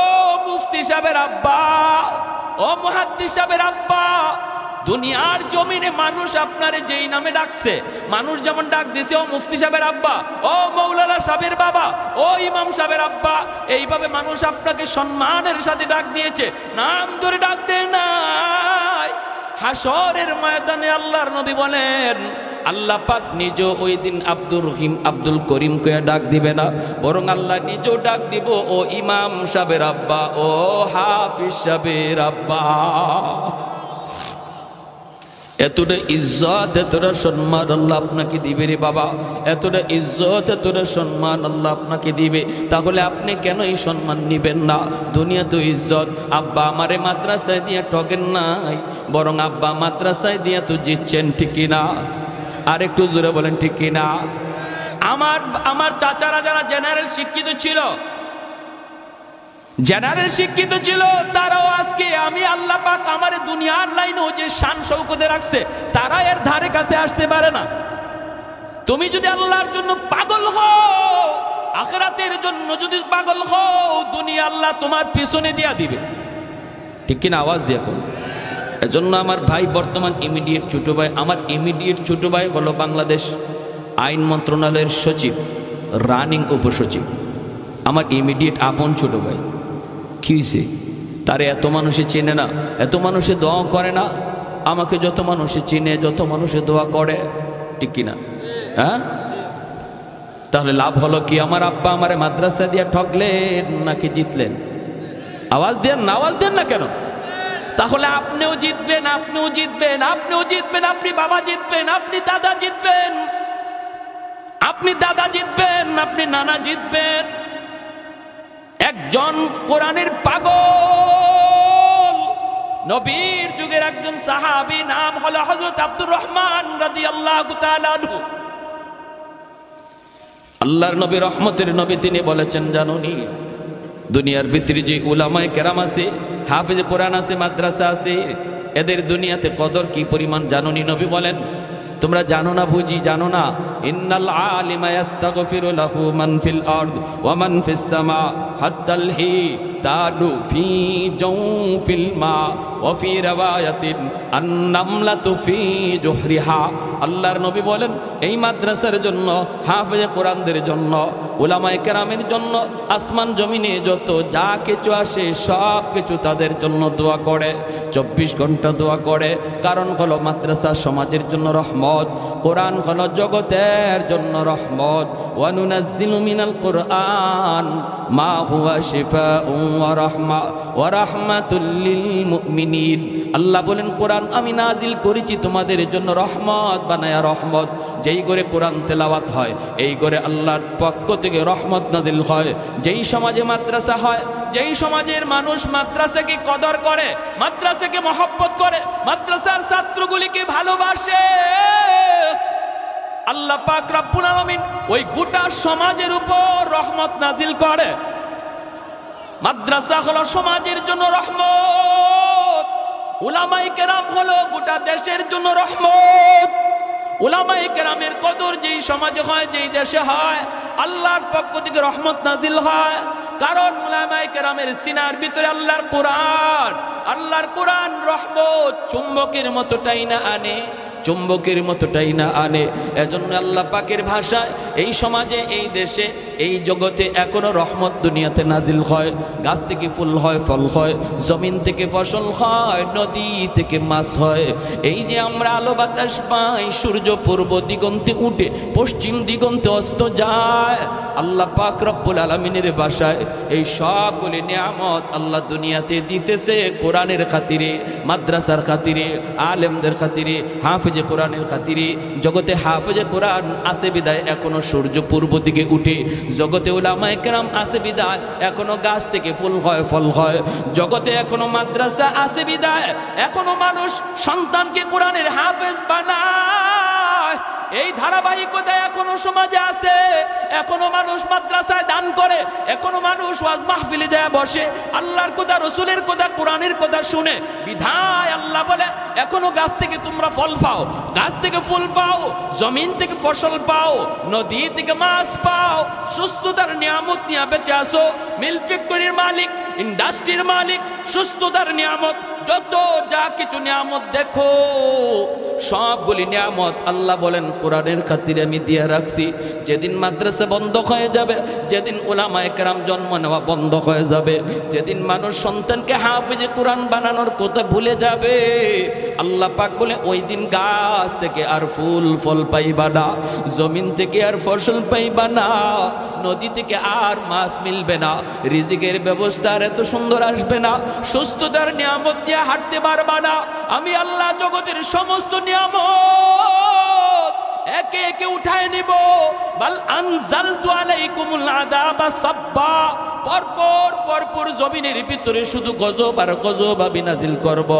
মুফতি সাহেবের আব্বা, ও মুহাদ্দিস সাহেবের আব্বা। দুনিয়ার জমিনে মানুষ আপনারে যেই নামে ডাকছে, মানুষ যেমন ডাক দিছে ও মুফতি সাহেবের আব্বা, ও মৌলানা সাহেবের বাবা, ও ইমাম সাহেবের আব্বা, এইভাবে মানুষ আপনাকে সম্মানের সাথে ডাক দিয়েছে, নাম ধরে ডাক দেয় নাই। হাসরের ময়দানে আল্লাহর নবী বলেন, আল্লাহ পাক নিজে ওই দিন আব্দুর রহিম আব্দুল করিম কয়ে ডাক দিবে না, বরং আল্লাহ নিজেও ডাক দিব, ও ইমাম সাহেবের আব্বা, ও হাফিজ সাহেবের আব্বা। এতটা ইজ্জত, এতটা সম্মান আল্লাহ আপনাকে দিবে রে বাবা, এতটা ইজ্জত, এতটা সম্মান আল্লাহ আপনাকে দিবে। তাহলে আপনি কেন এই সম্মান নিবেন না? দুনিয়া তো ইজ্জত। আব্বা আমারে মাদ্রাসায় দিয়ে ঠকেন নাই, বরং আব্বা মাদ্রাসায় দিয়ে তো জিতছেন, ঠিক কিনা? আর একটু জোরে বলেন ঠিক কিনা? আমার চাচারা যারা জেনারেল শিক্ষিত ছিল, জেনারেল শিক্ষিত ছিল, তারাও আজকে আমি আল্লাহ পাক আমার দুনিয়ার লাইনে যে শান শৌকতে রাখছে, তারা এর ধারে কাছে আসতে পারে না। তুমি যদি আল্লাহর জন্য পাগল হও, আখিরাতের জন্য যদি পাগল হও, দুনিয়া আল্লাহ তোমার পিছনে দিয়া দিবে, ঠিক কিনা? আওয়াজ দিয়ে কোন। এজন্য আমার ভাই বর্তমান ইমিডিয়েট ছোট ভাই, আমার ইমিডিয়েট ছোট ভাই হলো বাংলাদেশ আইন মন্ত্রণালয়ের সচিব, রানিং উপসচিব, আমার ইমিডিয়েট আপন ছোট ভাই। কি হয়েছে? তারে এত মানুষে চেনে না, এত মানুষে দোয়া করে না। আমাকে যত মানুষে চিনে, যত মানুষে দোয়া করে, ঠিক কিনা? হ্যাঁ, তাহলে লাভ হলো কি? আমার আব্বা আমারে মাদ্রাসা দিয়ে ঠকলেন নাকি জিতলেন? আওয়াজ দেন না, আওয়াজ দেন না কেন? তাহলে আপনিও জিতবেন, আপনিও জিতবেন, আপনিও জিতবেন, আপনি বাবা জিতবেন, আপনি দাদা জিতবেন, আপনি দাদা জিতবেন, আপনি নানা জিতবেন। একজন কোরআনের পাগল, নবীর যুগের একজন সাহাবী, নাম হলো হযরত আব্দুর রহমান রাদিয়াল্লাহু তাআলা আনহু। আল্লাহর নবী রহমতের নবী তিনি বলেছেন জানুনি দুনিয়ার ভিতরে যে উলামায়ে কেরাম আছে, হাফেজ কোরআন আছে, মাদ্রাসা আছে, এদের দুনিয়াতে কদর কি পরিমাণ জানুনি? নবী বলেন তোমরা জানো না, বুঝি জানো না। ইন্নাল আলিমা ইস্তাগফিরু লাহু মান ফিল আরদ ওয়া মান ফিস সামা হাত্তাল হি তানু ফি জাওফিল মা ওয়া ফি রাওয়ায়াতিন আন-নামলাতু ফি জুহরিহা। আল্লাহর নবী বলেন এই মাদ্রাসার জন্য, হাফেজে কোরআনদের জন্য, উলামায়ে কেরামের জন্য আসমান জমিনে যত যা কিছু আসে সব কিছু তাদের জন্য দোয়া করে, 24 ঘন্টা দোয়া করে। কারণ হলো মাদ্রাসা সমাজের জন্য রহমত, কোরআন হলো জগতের জন্য রহমত। ওয়া নুনাজ্জিলু মিনাল কুরআন মা হুয়া শিফাউন ওয়া রাহমা ওয়া রাহমাতুল লিল মুমিনিন। আল্লাহ বলেন কোরআন আমি নাজিল করেছি তোমাদের জন্য রহমত বানায়া রহমত। যেই করে কোরআন তেলাওয়াত হয় এই করে আল্লাহর পক্ষ থেকে রহমত নাজিল হয়। যেই সমাজে মাদ্রাসা হয়, যেই সমাজের মানুষ মাদ্রাসাকে কদর করে, মাদ্রাসাকে মহব্বত করে, মাদ্রাসার ছাত্রগুলিকে ভালোবাসে, আল্লাহ পাক রব্বুল আলামিন ওই গোটা সমাজের উপর রহমত নাজিল করে। মাদ্রাসা হলো সমাজের জন্য রহমত, উলামায়ে কেরাম হলো গোটা দেশের জন্য রহমত। উলামায়ে কেরামের কদর যেই সমাজে হয়, যেই দেশে হয়, আল্লাহর পক্ষ থেকে রহমত নাজিল হয়। কারণ উলামায়ে কেরামের সিনার ভিতরে আল্লাহর কোরআন, আল্লাহর কোরআন রহমত চুম্বকের মতো টাইনা আনে, চুম্বকের মতো টাইনা আনে। এজন্য আল্লাহ পাকের ভাষায় এই সমাজে, এই দেশে, এই জগতে এখনো রহমত দুনিয়াতে নাজিল হয়। গাছ থেকে ফুল হয়, ফল হয়, জমিন থেকে ফসল হয়, নদী থেকে মাছ হয়। এই যে আমরা আলো বাতাস পাই, সূর্য পূর্ব দিগন্তে উঠে পশ্চিম দিগন্তে অস্ত যায়, আল্লাহ পাক রব্বুল আলামিনের ভাষায় এই সবগুলি নিয়ামত আল্লাহ দুনিয়াতে দিতেছে কোরআনের খাতিরে, মাদ্রাসার খাতিরে, আলেমদের খাতিরে, হাফেজে কোরআনের খাতিরে। জগতে হাফেজে কোরআন আছে বিদায় এখনো সূর্য পূর্ব দিকে উঠে, জগতে উলামায়ে কেরাম আছে বিদায় এখনো গাছ থেকে ফুল হয়, ফল হয়। জগতে এখনো মাদ্রাসা আছে বিদায় এখনো মানুষ সন্তানকে কোরআনের হাফেজ বানায়। এই ধারাবাহিকতা এখনো সমাজে আছে, এখনো মানুষ মাদ্রাসায় দান করে, এখনো মানুষ ওয়াজ মাহফিলে যায় বসে, আল্লাহর কথা, রসুলের কথা, কোরআনের কথা শুনে। বিধায় আল্লাহ বলে এখনো গাছ থেকে তোমরা ফল পাও, গাছ থেকে ফুল পাও, জমিন থেকে ফসল পাও, নদী থেকে মাছ পাও, সুস্থতার নিয়ামত নিয়ে বেঁচে আসো। মিল ফ্যাক্টরির মালিক, ইন্ডাস্ট্রির মালিক, সুস্থতার নিয়ামত, যত যা কিছু নিয়ামত দেখো সবগুলি নিয়ামত আল্লাহ বলেন কোরআনের খাতিরে আমি দিয়ে রাখছি। যেদিন মাদ্রাসা বন্ধ হয়ে যাবে, যেদিন উলামায়ে কেরাম জন্ম নেওয়া বন্ধ হয়ে যাবে, যেদিন মানুষ সন্তানকে হাফেজে কোরআন বানানোর কথা ভুলে যাবে, আল্লাহ পাক বলে ওই দিন গাছ থেকে আর ফুল ফল পাইবা না, জমিন থেকে আর ফসল পাইবা না, নদী থেকে আর মাছ মিলবে না, রিজিকের ব্যবস্থা আর এত সুন্দর আসবে না, সুস্থতার নিয়ামত দিয়ে হাঁটতে পারবা না। আমি আল্লাহ জগতের সমস্ত নিয়ামত একে একে উঠায় নিব। বাল আনজালতু আলাইকুমুল আযাবা সাব্বা, পরপর পরপর জমিনের ভিতরে শুধু গজব আর গজব আমি নাজিল করব।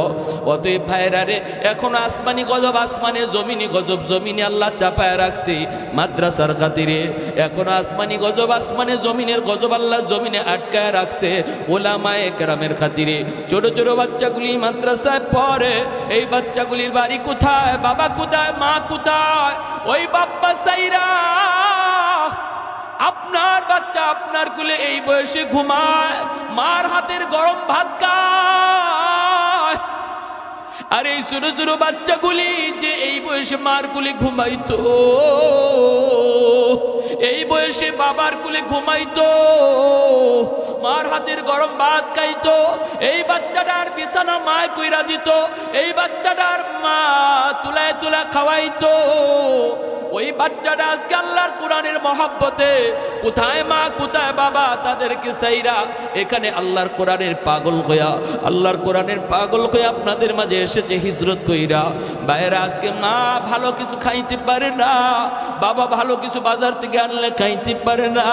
অতএব ভাইরা রে, এখন আসমানি গজব আসমানে, জমিনি গজব জমিনে আল্লাহ চাপায় রাখছি মাদ্রাসার খাতিরে। এখন আসমানি গজব আসমানে, জমিনের গজব আল্লাহ জমিনে আটকায় রাখছে উলামায়ে কেরামের খাতিরে। ছোট ছোট বাচ্চাগুলি মাদ্রাসায় পড়ে, এই বাচ্চাগুলির বাড়ি কোথায়, বাবা কোথায়, মা কোথায়? ওই বাপ্পা সাইরা আপনার বাচ্চা আপনার কুলে এই বয়সে ঘুমায়, মার হাতের গরম ভাত খায়। আর এই ছোট ছোট বাচ্চাগুলি যে এই বয়সে মার কুলে ঘুমাইতো, এই বয়সে বাবার কুলে ঘুমাইতো, মার হাতের গরম ভাত খাইতো, এই বাচ্চাটার বিছানা মা কইরা দিত, এই বাচ্চাটার মা তুলায় তুলা খাওয়াইতো। ওই বাচ্চাটা আজকে আল্লাহর কোরআনের মহব্বতে কোথায় মা কোথায় বাবা তাদেরকে সাইরা এখানে আল্লাহর কোরআনের পাগল হইয়া, আল্লাহর কোরআনের পাগল হইয়া আপনাদের মাঝে এসেছে হিজরত কইরা। বাইরে আজকে মা ভালো কিছু খাইতে পারে না, বাবা ভালো কিছু বাজার থেকে আনলে খাইতে পারে না,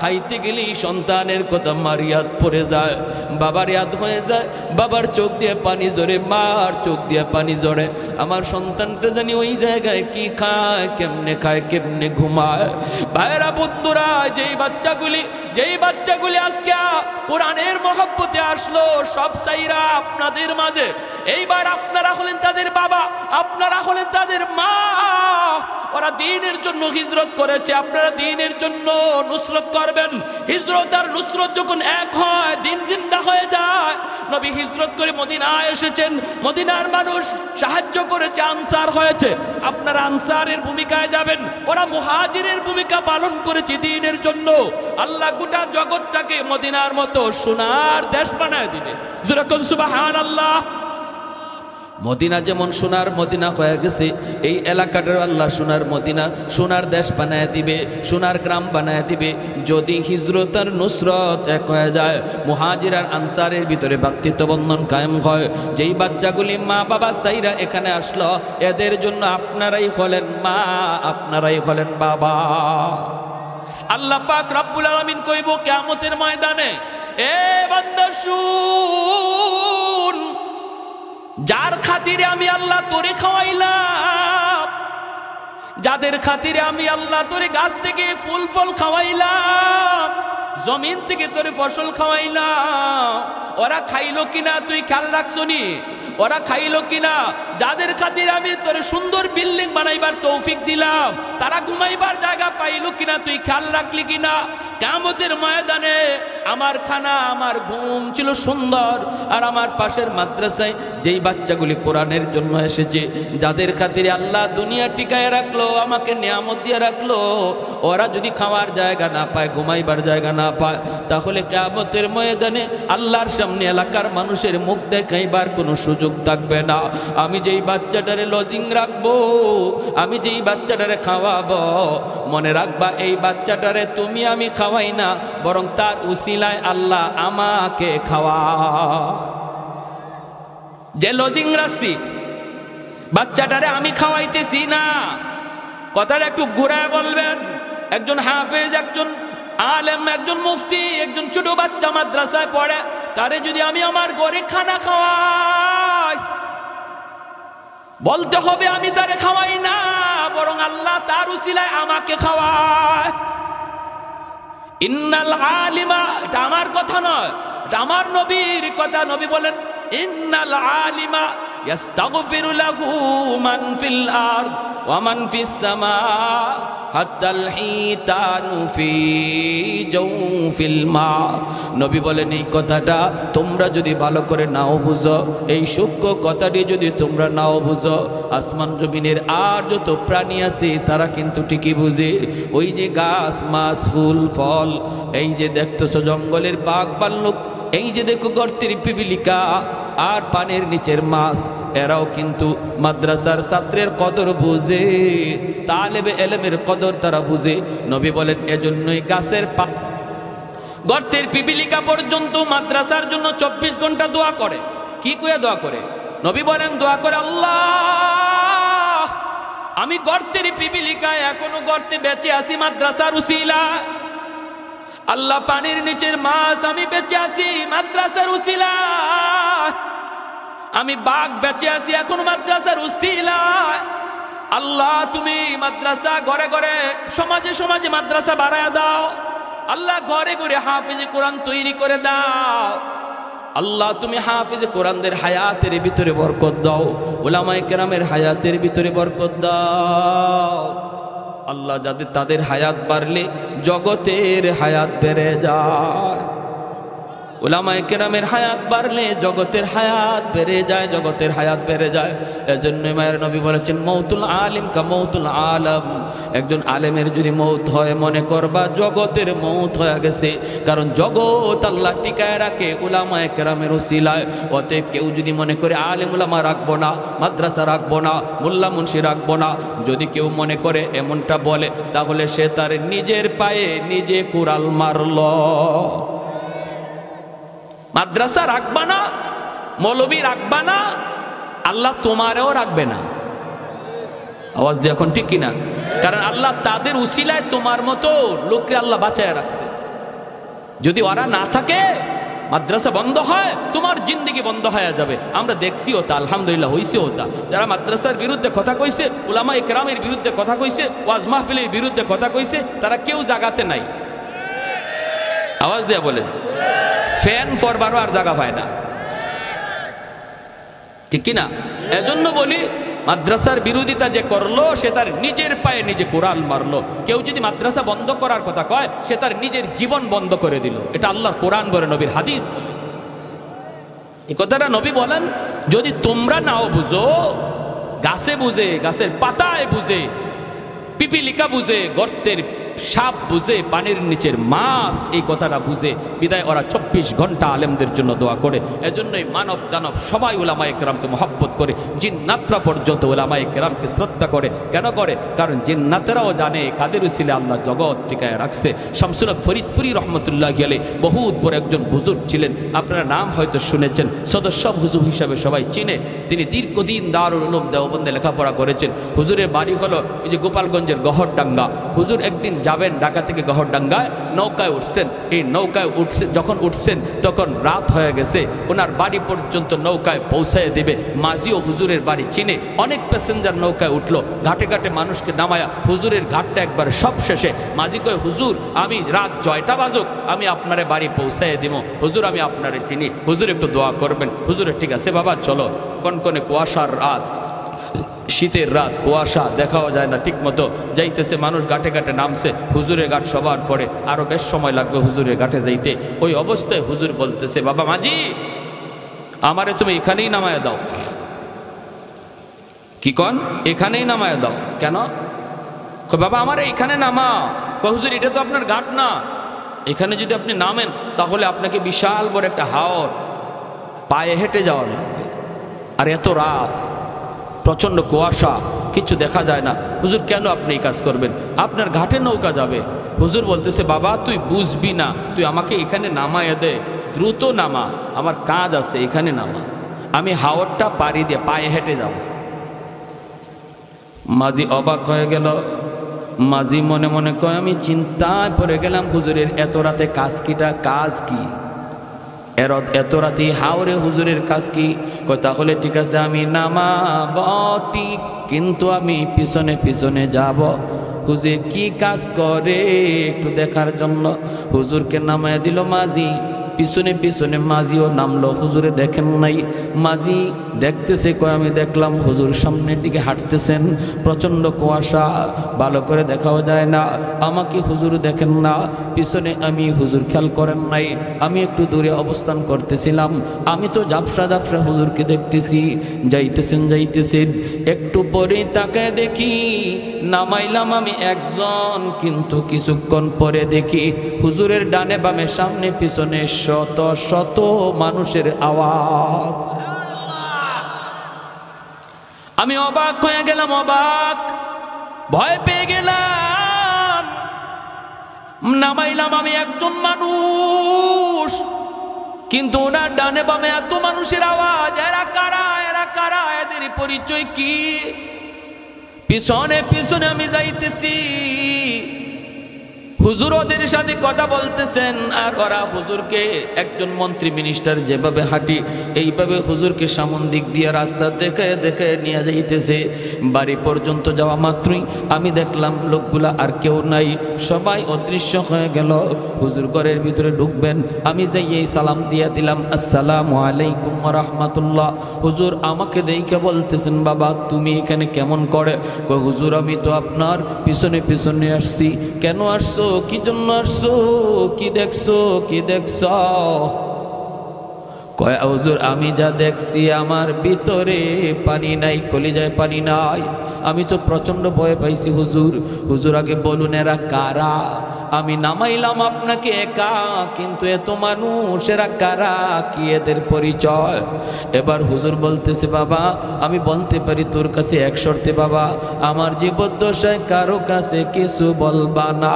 খাইতে গেলেই সন্তানের কথা মার ইয়াদ পড়ে যায়, বাবার ইয়াদ হয়ে যায়, বাবার চোখ দিয়ে পানি ঝরে, মার চোখ দিয়ে পানি ঝরে। আমার সন্তানটা জানি ওই জায়গায় কি খায় কেমনে খায়, কেমনে ঘুমায়। ভাইরা বন্ধুরা, যেই বাচ্চাগুলি আজকে কোরআনের মহব্বতে আসলো, সব চাইরা আপনাদের মাঝে, এইবার আপনারা হলেন তাদের বাবা, আপনারা হলেন তাদের মা। ওরা দ্বীনের জন্য হিজরত করেছে, আপনারা দ্বীনের জন্য নুসরত করবেন। হিজরত আর নুসরত যখন এক হয়, দ্বীন জিন্দা হয়ে যায়। নবী হিজরত করে মদিনায় এসেছেন, মদিনার মানুষ সাহায্য করেছে, আনসার হয়েছে। আপনারা আনসারের ভূমিকায় যাবেন, ওরা মুহাজিরের ভূমিকা পালন করেছে দ্বীনের জন্য। আল্লাহ গোটা জগৎটাকে মদিনার মতো সোনার দেশ বানায় দিবে। যেরকম সুবহানাল্লাহ। মদিনা যেমন সোনার মদিনা হয়ে গেছে, এই এলাকাটার আল্লাহ সোনার মদিনা, সোনার দেশ বানায় দিবে, সোনার গ্রাম বানায় দিবে। যদি হিজরত আর নুসরত এক হয়ে যায়, মুহাজির আর আনসারের ভিতরে ভ্রাতৃত্ব বন্ধন কায়েম হয়। যেই বাচ্চাগুলি মা বাবা সাইরা এখানে আসলো, এদের জন্য আপনারাই হলেন মা, আপনারাই হলেন বাবা। আল্লাহ পাক রব্বুল আলামিন কইব কিয়ামতের ময়দানে, এ বান্দা শুন, যার খাতিরে আমি আল্লাহ তোরে খাওয়াইলাম, যাদের খাতিরে আমি আল্লাহ তোরে গাছ থেকে ফুল ফল খাওয়াইলাম, জমিন থেকে তোরে ফসল খাওয়াইলাম, ওরা খাইলো কিনা তুই খেয়াল রাখছনি? ওরা খাইলো কিনা? যাদের খাতিরে আমি তোরে সুন্দর বিল্ডিং বানাইবার তৌফিক দিলাম, তারা ঘুমাইবার জায়গা পাইলো কিনা তুই খেয়াল রাখলি কিনা? কিয়ামতের ময়দানে আমার খানা, আমার ঘুম ছিল সুন্দর, আর আমার পাশের মাদ্রাসায় যেই বাচ্চাগুলি কোরআনের জন্য এসেছে, যাদের খাতিরে আল্লাহ দুনিয়া টিকায় রাখলো, আমাকে নিয়ামত দিয়ে রাখলো, ওরা যদি খাওয়ার জায়গা না পায়, ঘুমাইবার জায়গা না পায়, তাহলে কিয়ামতের ময়দানে আল্লাহর সামনে এলাকার মানুষের মুখ দেখাইবার কোনো সুযোগ থাকবে না। আমি যেই বাচ্চাটারে লজিং রাখবো, আমি যেই বাচ্চাটারে খাওয়াবো, মনে রাখবা এই বাচ্চাটারে তুমি আমি খাওয়াই না, বরং তার উসিলায় আল্লাহ আমাকে খাওয়া। যে লজিং রাখছি, বাচ্চাটারে আমি খাওয়াইতেছি না, কথাটা একটু ঘুরায় বলবেন। একজন হাফেজ, একজন আলেম, একজন মুফতি, একজন ছোট বাচ্চা মাদ্রাসায় পড়ে, তারে যদি আমি আমার ঘরে খানা খাওয়াই, বলতে হবে আমি তারে খাওয়াই না, বরং আল্লাহ তার উসিলায় আমাকে খাওয়ায়। ইন্নাল আলিমা, এটা আমার কথা নয়, এটা আমার নবীর কথা। নবী বলেন, ইন্নাল আলিমা ইয়াস্তাগফিরু লাহু মান ফিল আরদ ওয়া মান ফিস সামা হাত্তাল হিতানু ফি জাওফিল মা। নবী বলেন, এই কথাটা তোমরা যদি ভালো করে নাও বুঝো, এই সূক্ষ্ম কথাটি যদি তোমরা নাও বুঝো, আসমান জমিনের আর যত প্রাণী আছে তারা কিন্তু ঠিকই বুঝে। ওই যে গাছ, মাছ, ফুল, ফল, এই যে দেখতেছো জঙ্গলের বাঘ ভাল্লুক, এই যে দেখো গর্তের পিপিলিকা আর পানির নিচের মাছ, এরাও কিন্তু মাদ্রাসার ছাত্রের কদর বুঝে, তালেবে এলেমের কদর তারা বুঝে। নবী বলেন, এজন্যই গাছের গর্তের পিপিলিকা পর্যন্ত মাদ্রাসার জন্য 24 ঘন্টা দোয়া করে। কি কইয়া দোয়া করে? নবী বলেন, দোয়া করে, আল্লাহ আমি গর্তের পিপিলিকায় এখনো গর্তে বেঁচে আছি মাদ্রাসার উসিলা। আল্লাহ পানির নিচের মাছ আমি বেঁচে আছি মাদ্রাসার উসিলা। আমি বাঘ বেঁচে আছি এখন মাদ্রাসার উসিলা। আল্লাহ তুমি মাদ্রাসা ঘরে ঘরে, সমাজে সমাজে মাদ্রাসা বাড়ায় দাও। আল্লাহ ঘরে ঘরে হাফেজে কোরআন তৈরি করে দাও। আল্লাহ তুমি হাফেজে কোরআনদের হায়াতের ভিতরে বরকত দাও, উলামায়ে কেরামের হায়াতের ভিতরে বরকত দাও। আল্লাহ যাদের তাদের হায়াত বাড়লে জগতের হায়াত বেড়ে যায়। উলামায়ে কেরামের হায়াত বাড়লে জগতের হায়াত বেড়ে যায়, জগতের হায়াত বেড়ে যায়। এজন্য মায়ের নবী বলেছেন, মৌতুল আলিম কা মৌতুল আলম। একজন আলেমের যদি মৌত হয়, মনে করবা জগতের মৌত হয়ে গেছে, কারণ জগৎ আল্লাহ টিকায় রাখে উলামায়ে কেরামের উসিলায়। অতএব কেউ যদি মনে করে আলেম উলামা রাখবো না, মাদ্রাসা রাখবো না, মোল্লা মুন্সি রাখবো না, যদি কেউ মনে করে এমনটা বলে, তাহলে সে তার নিজের পায়ে নিজে কুড়াল মারল। মাদ্রাসা রাখবা না, মৌলবী রাখবা না, আল্লাহ তোমারেও রাখবে না। আওয়াজ দিয়ে এখন ঠিক কিনা? কারণ আল্লাহ তাদের উসিলায় তোমার মতো লোককে আল্লাহ বাঁচায় রাখছে। যদি ওরা না থাকে মাদ্রাসা বন্ধ হয় তোমার জিন্দেগি বন্ধ হয়ে যাবে। আমরা দেখছি ওটা, আলহামদুলিল্লাহ হইছে ওটা। যারা মাদ্রাসার বিরুদ্ধে কথা কইছে, উলামা ইকরামের বিরুদ্ধে কথা কইছে, ওয়াজ মাহফিলের বিরুদ্ধে কথা কইছে, তারা কেউ জাগাতে নাই। আওয়াজ দেয়া বলেন, ফ্যান পরবারও আর জায়গা পায় না, ঠিক কিনা? এজন্য বলি মাদ্রাসার বিরোধিতা যে করলো সে তার নিজের পায়ে নিজে কোরআন মারলো। কেউ যদি মাদ্রাসা বন্ধ করার কথা কয় সে তার নিজের জীবন বন্ধ করে দিল। এটা আল্লাহর কোরআন বলে, নবীর হাদিস বলে। এই কথাটা নবী বলেন, যদি তোমরা নাও বুঝো, গাছে বুঝে, গাছের পাতায় বুঝে, পিপিলিকা বুঝে, গর্তের সাপ বুঝে, পানির নিচের মাছ এই কথাটা বুঝে, বিদায় ওরা 24 ঘন্টা আলেমদের জন্য দোয়া করে। এজন্যই মানব দানব সবাই উলামায়ে কেরামকে মহব্বত করে, জিন্নাতরা পর্যন্ত উলামায়ে কেরামকে শ্রদ্ধা করে। কেন করে? কারণ জিন্নাতেরাও জানে কাদের উসিলে আল্লাহ জগৎ টিকায় রাখছে। শামসুল হক ফরিদপুরি রহমতুল্লাহি আলাইহি বহুত বড় একজন বুজুর্গ ছিলেন, আপনারা নাম হয়তো শুনেছেন, সদস্য হুজুর হিসাবে সবাই চিনে। তিনি দীর্ঘদিন দারুল উলুম দেওবন্দে লেখাপড়া করেছেন। হুজুরের বাড়ি হলো এই যে গোপালগঞ্জের গহরডাঙ্গা। হুজুর একদিন যাবেন ঢাকা থেকে গহরডাঙ্গায়, নৌকায় উঠছেন। এই নৌকায় যখন উঠছেন তখন রাত হয়ে গেছে। ওনার বাড়ি পর্যন্ত নৌকায় পৌঁছায় দেবে। মাঝিও হুজুরের বাড়ি চিনে, অনেক প্যাসেঞ্জার নৌকায় উঠলো, ঘাটে ঘাটে মানুষকে নামায়া হুজুরের ঘাটটা একবার সব শেষে মাঝি কয়, হুজুর আমি রাত 6টা বাজুক আমি আপনারে বাড়ি পৌঁছায় দিব, হুজুর আমি আপনারে চিনি, হুজুর একটু দোয়া করবেন। হুজুরের ঠিক আছে বাবা চলো। কনকনে কুয়াশার রাত, শীতের রাত, কুয়াশা, দেখাও যায় না ঠিক মতো। যাইতেছে মানুষ, ঘাটে ঘাটে নামছে। হুজুরের ঘাট সবার পরে, আরো বেশ সময় লাগবে হুজুরের ঘাটে যাইতে। ওই অবস্থায় হুজুর বলতেছে, বাবা মাঝি আমারে তুমি এখানেই নামায় দাও। কি কন? এখানেই নামায় দাও। কেন? বাবা আমার এখানে নামা। হুজুর এটা তো আপনার ঘাট না, এখানে যদি আপনি নামেন তাহলে আপনাকে বিশাল বড় একটা হাওর পায়ে হেঁটে যাওয়া লাগবে, আর এত রাত, প্রচন্ড কুয়াশা, কিছু দেখা যায় না। হুজুর কেন আপনি এই কাজ করবেন? আপনার ঘাটে নৌকা যাবে। হুজুর বলতেছে, বাবা তুই বুঝবি না, তুই আমাকে এখানে নামায় দে, দ্রুত নামা, আমার কাজ আছে, এখানে নামা, আমি হাওরটা পাড়ি দিয়ে পায়ে হেঁটে যাব। মাঝি অবাক হয়ে গেল। মাঝি মনে মনে কয়, আমি চিন্তায় পড়ে গেলাম, হুজুরের এত রাতে কাজ কিটা, কাজ কি এত রাতে হাওরে হুজুরের কাজ কি? কয় তাহলে ঠিক আছে আমি নামাব ঠিক, কিন্তু আমি পিছনে পিছনে যাব। হুজুর কি কাজ করে একটু দেখার জন্য হুজুরকে নামায় দিল মাঝি। পিছনে পিছনে মাঝিও নামলো। হুজুরে দেখেন নাই, মাঝি দেখতেছে, কয় আমি দেখলাম হুজুর সামনের দিকে হাঁটতেছেন, প্রচণ্ড কুয়াশা, ভালো করে দেখাও যায় না, আমাকে হুজুর দেখেন না, পিছনে আমি হুজুর খেয়াল করেন নাই, আমি একটু দূরে অবস্থান করতেছিলাম, আমি তো ঝাপসা ঝাপসা হুজুরকে দেখতেছি, যাইতেছেন, একটু পরে তাকায় দেখি নামাইলাম আমি একজন, কিন্তু কিছুক্ষণ পরে দেখি হুজুরের ডানে বামে সামনে পিছনে শত শত মানুষের আওয়াজ। আমি অবাক হয়ে গেলাম, অবাক, ভয় পেয়ে গেলাম। নামাইলাম আমি একজন মানুষ, কিন্তু ওনার ডানে বামে এত মানুষের আওয়াজ। এরা কারা, এদের পরিচয় কি? পিছনে পিছনে আমি যাইতেছি, হুজুর ওদের সাথে কথা বলতেছেন, আর ওরা হুজুরকে, একজন মন্ত্রী মিনিস্টার যেভাবে হাঁটি এইভাবে হুজুরকে সামন দিক দিয়ে রাস্তা দেখে দেখে নিয়ে যাইতেছে। বাড়ি পর্যন্ত যাওয়া মাত্রই আমি দেখলাম লোকগুলা আর কেউ নাই, সবাই অদৃশ্য হয়ে গেল। হুজুর ঘরের ভিতরে ঢুকবেন, আমি যাই এই সালাম দিয়ে দিলাম, আসসালামু আলাইকুম ওয়া রাহমাতুল্লাহ। হুজুর আমাকে দেখে বলতেছেন, বাবা তুমি এখানে কেমন করে? কই হুজুর আমি তো আপনার পিছনে পিছনে আসছি। কেন আসছো? কি জন্য আসছো? কি দেখছো? কয় হুজুর আমি যা দেখছি আমার ভিতরে পানি নাই, কলিজায় পানি নাই, আমি তো প্রচন্ড ভয় পাইছি হুজুর। হুজুর আগে বলুন এরা কারা? আমি নামাইলাম আপনাকে একা, কিন্তু এত মানুষ, এরা কারা, কি এদের পরিচয়? এবার হুজুর বলতেছে, বাবা আমি বলতে পারি তোর কাছে এক শর্তে, বাবা আমার জীবদ্দশায় কারো কাছে কিছু বলবা না,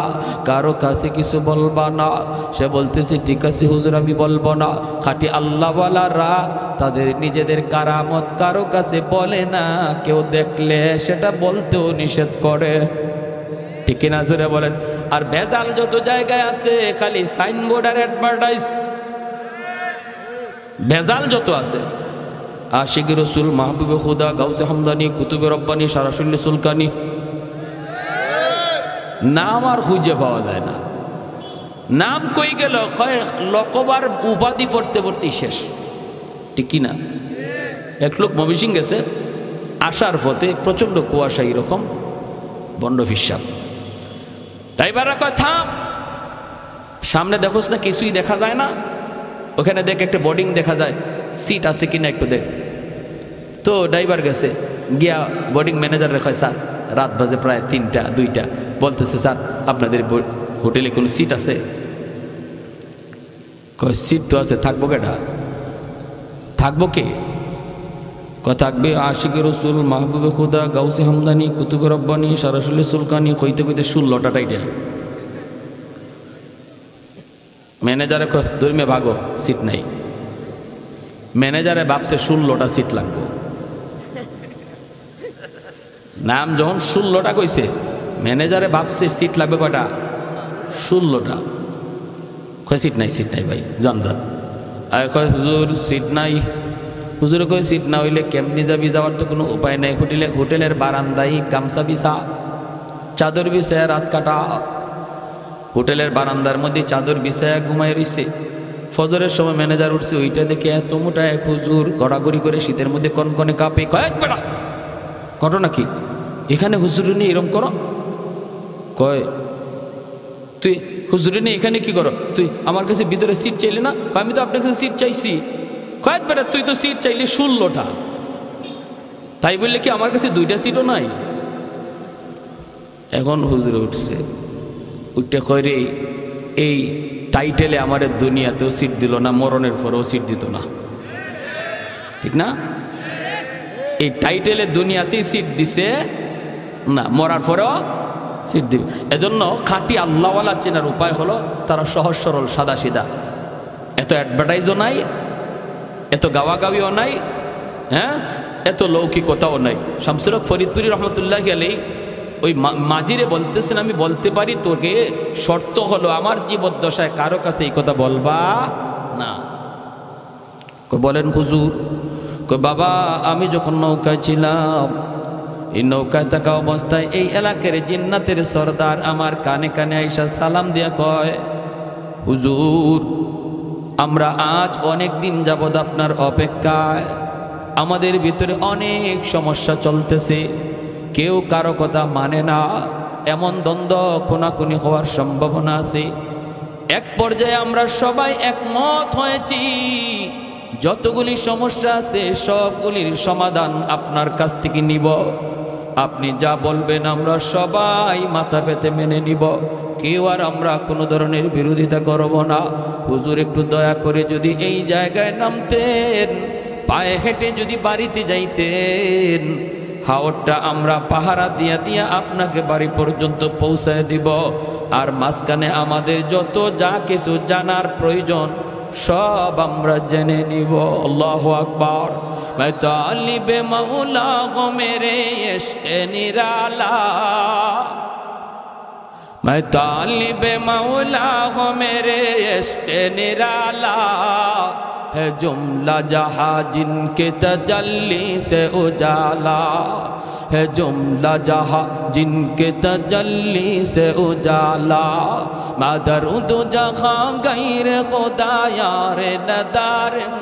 কারো কাছে কিছু বলবা না। সে বলতেছে ঠিক আছে হুজুর আমি বলবো না। খাঁটি আল্লাহওয়ালারা তাদের নিজেদের কারামত কারো কাছে বলে না, কেউ দেখলে সেটা বলতেও নিষেধ করে, ঠিক না জোরে বলেন? আর ভেজাল যত জায়গায় আছে খালি সাইনবোর্ড আর অ্যাডভার্টাইজ, ভেজাল যত আছে, আশিকি রসুল, মাহবুবে খুদা, গাউসে হামদানি, কুতুবে রব্বানি, সারাসুল্লি সুলকানি, নাম আর খুঁজে পাওয়া যায় না। নাম কই গেল, লকবার উপাধি পড়তে পড়তেই শেষ, ঠিক কি না? এক লোক ময়মনসিংহ গেছে, আসার পথে প্রচন্ড কুয়াশা, এরকম বন্ড ফিসাব। ড্রাইভাররা কয় থাম, সামনে দেখোস না কিছুই দেখা যায় না? ওখানে দেখ একটা বোর্ডিং দেখা যায়, সিট আছে কিনা একটু দেখ। তো ড্রাইভার গেছে, গিয়া বোর্ডিং ম্যানেজার রেখে, স্যার রাত বাজে প্রায় 3টা 2টা, বলতেছে স্যার আপনাদের হোটেলে কোনো সিট আছে? কয় সিট তো আছে, থাকবো কেটা? থাকবো কে? থাকবে আশিকি রসুল, মাহবুবে খুদা, গাউসে হামদানি, কুতুবে রব্বানি, সারাসুল্লি সুলকানি, কইতে কইতে 16টা টাইটা। ম্যানেজারে ধর্মে ভাগো, সিট নাই। ম্যানেজারে ভাবছে 16টা সিট লাগবে। নাম যখন 16টা কইছে, ম্যানেজারে ভাবছে সিট লাগবে কয়টা? 16টা। কয় সিট নাই, সিট নাই ভাই, যান যান। আর কয় হুজুর সিট নাই। হুজুরে কয় সিট না হইলে কেমনি যাবি? যাওয়ার তো কোনো উপায় নাই। হোটেলের বারান্দায় গামছা বিছা, চাদর বিছায় রাত কাটা। হোটেলের বারান্দার মধ্যে চাদর বিছায় ঘুমায় রইছে। ফজরের সময় ম্যানেজার উঠছে, ওইটা দেখে এত মোটা এক হুজুর গড়াগড়ি করে শীতের মধ্যে কনকনে কাঁপে। কয়েক বেড়া ঘটনা কি? এখানে হুজুরে নিয়ে এরম করো? কয় তুই হুজুরে নিয়ে এখানে কি করো? তুই আমার কাছে ভিতরে সিট চাইলি না? আমি তো আপনার কাছে সিট চাইছি। কয়েক বেটা তুই তো সিট চাইলি 16টা, তাই বললে কি আমার কাছে 2টা সিটও নাই? এখন হুজুরে উঠছে, উঠতে কয় রে, এই টাইটেলে আমার দুনিয়াতেও সিট দিল না, মরণের পরেও সিট দিত না, ঠিক না? এই টাইটেলে দুনিয়াতেই সিট দিছে না, মরার পরেও সিট দিবে। এজন্য খাঁটি আল্লাহওয়ালা চেনার উপায় হলো তারা সহজ সরল সাদা সিধা, এত অ্যাডভার্টাইজও নাই, এত গাওয়াগাওয়িও নাই, হ্যাঁ, এত লৌকিকতাও নাই। শামসুল হক ফরিদপুরি রহমতুল্লাহ আলাইহি ওই মাজিরে বলতেছেন, আমি বলতে পারি তোকে, শর্ত হলো আমার জীবদ্দশায় কারো কাছে এই কথা বলবা না। বলেন হুজুর? বাবা আমি যখন নৌকায় ছিলাম, এই নৌকায় থাকা অবস্থায় এই এলাকার জিন্নাতের সর্দার আমার কানে কানে আইসা সালাম দিয়া কয়, হুজুর আমরা আজ অনেক দিন যাবৎ আপনার অপেক্ষায়, আমাদের ভিতরে অনেক সমস্যা চলতেছে, কেউ কারো কথা মানে না, এমন দ্বন্দ্ব খুনাখুনি হওয়ার সম্ভাবনা আছে। এক পর্যায়ে আমরা সবাই একমত হয়েছি, যতগুলি সমস্যা আছে সবগুলির সমাধান আপনার কাছ থেকে নিব। আপনি যা বলবেন আমরা সবাই মাথা পেতে মেনে নিব, কেউ আর আমরা কোনো ধরনের বিরোধিতা করব না। হুজুর একটু দয়া করে যদি এই জায়গায় নামতেন, পায়ে হেঁটে যদি বাড়িতে যাইতেন, হাওরটা আমরা পাহারা দিয়া দিয়া আপনাকে বাড়ি পর্যন্ত পৌঁছায় দিব, আর মাঝখানে আমাদের যত যা কিছু জানার প্রয়োজন সব আমরা জেনে নিব। আল্লাহু আকবার। मैं तालिब मौला हो मेरे इश्क़ निराला, मैं तालिब मौला हो मेरे इश्क़ निराला, है जुमला जहाँ जिनके तजल्ली से उजाला, है जुमला जहाँ जिनके तजल्ली से उजाला, मैं दरूद जहाँ गैर खुदा यार नदारम,